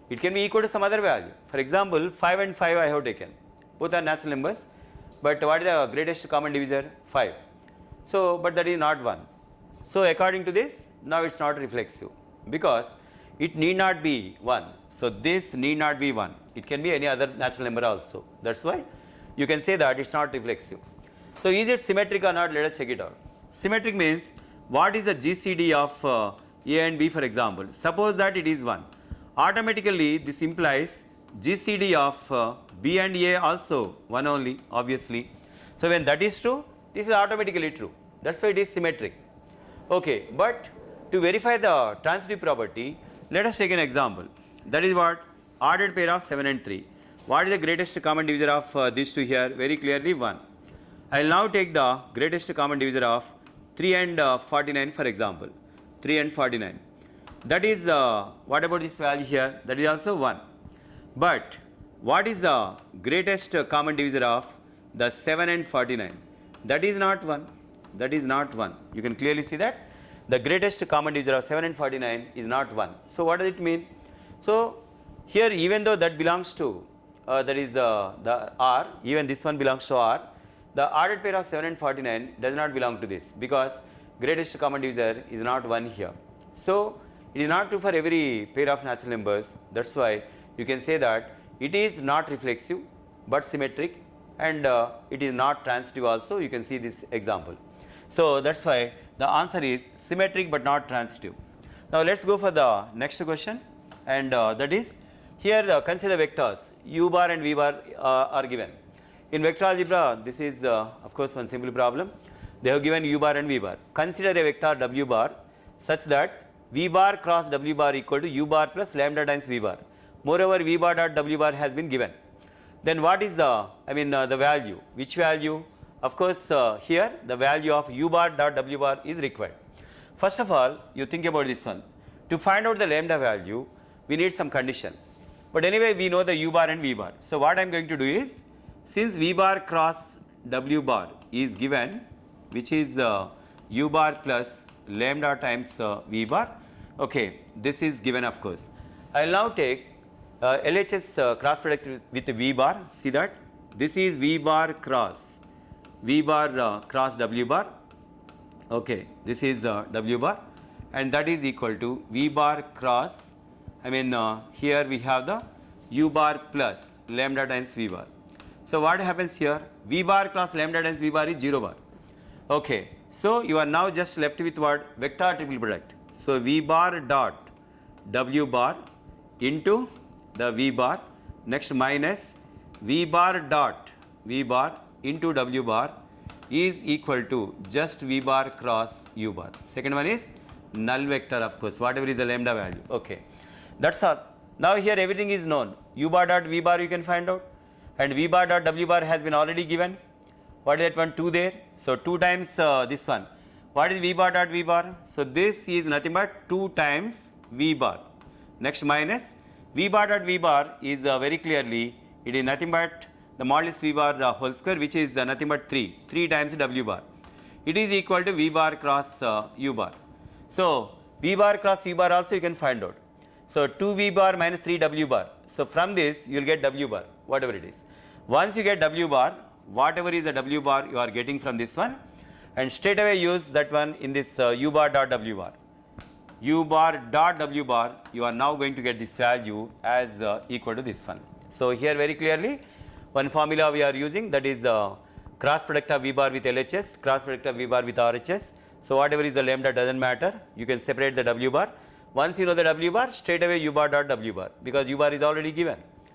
It can be equal to some other value. For example 5 and 5 I have taken, both are natural numbers, but what is the greatest common divisor? 5. So but that is not 1. So according to this, now it is not reflexive because it need not be 1. So this need not be 1, it can be any other natural number also. That is why you can say that it is not reflexive. So is it symmetric or not? Let us check it out. Symmetric means what is the GCD of A and B, for example. Suppose that it is 1. Automatically this implies GCD of B and A also 1 only, obviously. So when that is true, this is automatically true. That's why it is symmetric. Okay, but to verify the transitive property, let us take an example. That is what? Ordered pair of 7 and 3. What is the greatest common divisor of these two here? Very clearly 1. I will now take the greatest common divisor of 3 and 49 for example. 3 and 49. That is, what about this value here? That is also 1. But what is the greatest common divisor of the 7 and 49? That is not 1. That is not 1. You can clearly see that the greatest common divisor of 7 and 49 is not 1. So what does it mean? So here, even though that belongs to that is the R, even this one belongs to R, the ordered pair of 7 and 49 does not belong to this, because greatest common divisor is not 1 here. So it is not true for every pair of natural numbers. That's why you can say that it is not reflexive but symmetric, and it is not transitive also. You can see this example. So that's why the answer is symmetric but not transitive. Now let's go for the next question, and that is here consider vectors u bar and v bar are given. In vector algebra, this is of course one simple problem. They have given u bar and v bar. Consider a vector w bar such that v bar cross w bar equal to u bar plus lambda times v bar. Moreover, v bar dot w bar has been given. Then what is the, the value? Which value? Of course, here the value of u bar dot w bar is required. First of all, you think about this one. To find out the lambda value, we need some condition. But anyway, we know the u bar and v bar. So what I am going to do is, since v bar cross w bar is given, which is u bar plus lambda times v bar, okay, this is given of course. I will now take LHS cross product with v bar. See that this is v bar cross cross w bar. Okay, this is w bar, and that is equal to v bar cross, here we have the u bar plus lambda times v bar. So what happens here? V bar cross lambda times v bar is 0 bar. Okay, so you are now just left with what? Vector triple product. So v bar dot w bar into the v bar, next minus v bar dot v bar into w bar is equal to just v bar cross u bar. Second one is null vector, of course, whatever is the lambda value. Okay, that's all. Now here everything is known. U bar dot v bar you can find out, and v bar dot w bar has been already given. What is that one? 2 there. So 2 times this one. What is v bar dot v bar? So this is nothing but 2 times v bar. Next minus v bar dot v bar is very clearly, it is nothing but the modulus v bar whole square, which is nothing but 3 times w bar. It is equal to v bar cross u bar. So v bar cross u bar also you can find out. So 2 v bar minus 3 w bar. So from this you will get w bar, whatever it is. Once you get w bar, whatever is the w bar you are getting from this one, and straight away use that one in this u bar dot w bar. U bar dot w bar, you are now going to get this value as equal to this one. So here very clearly one formula we are using, that is cross product of v bar with LHS, cross product of v bar with RHS. So whatever is the lambda doesn't matter, you can separate the w bar. Once you know the w bar, straight away u bar dot w bar, because u bar is already given.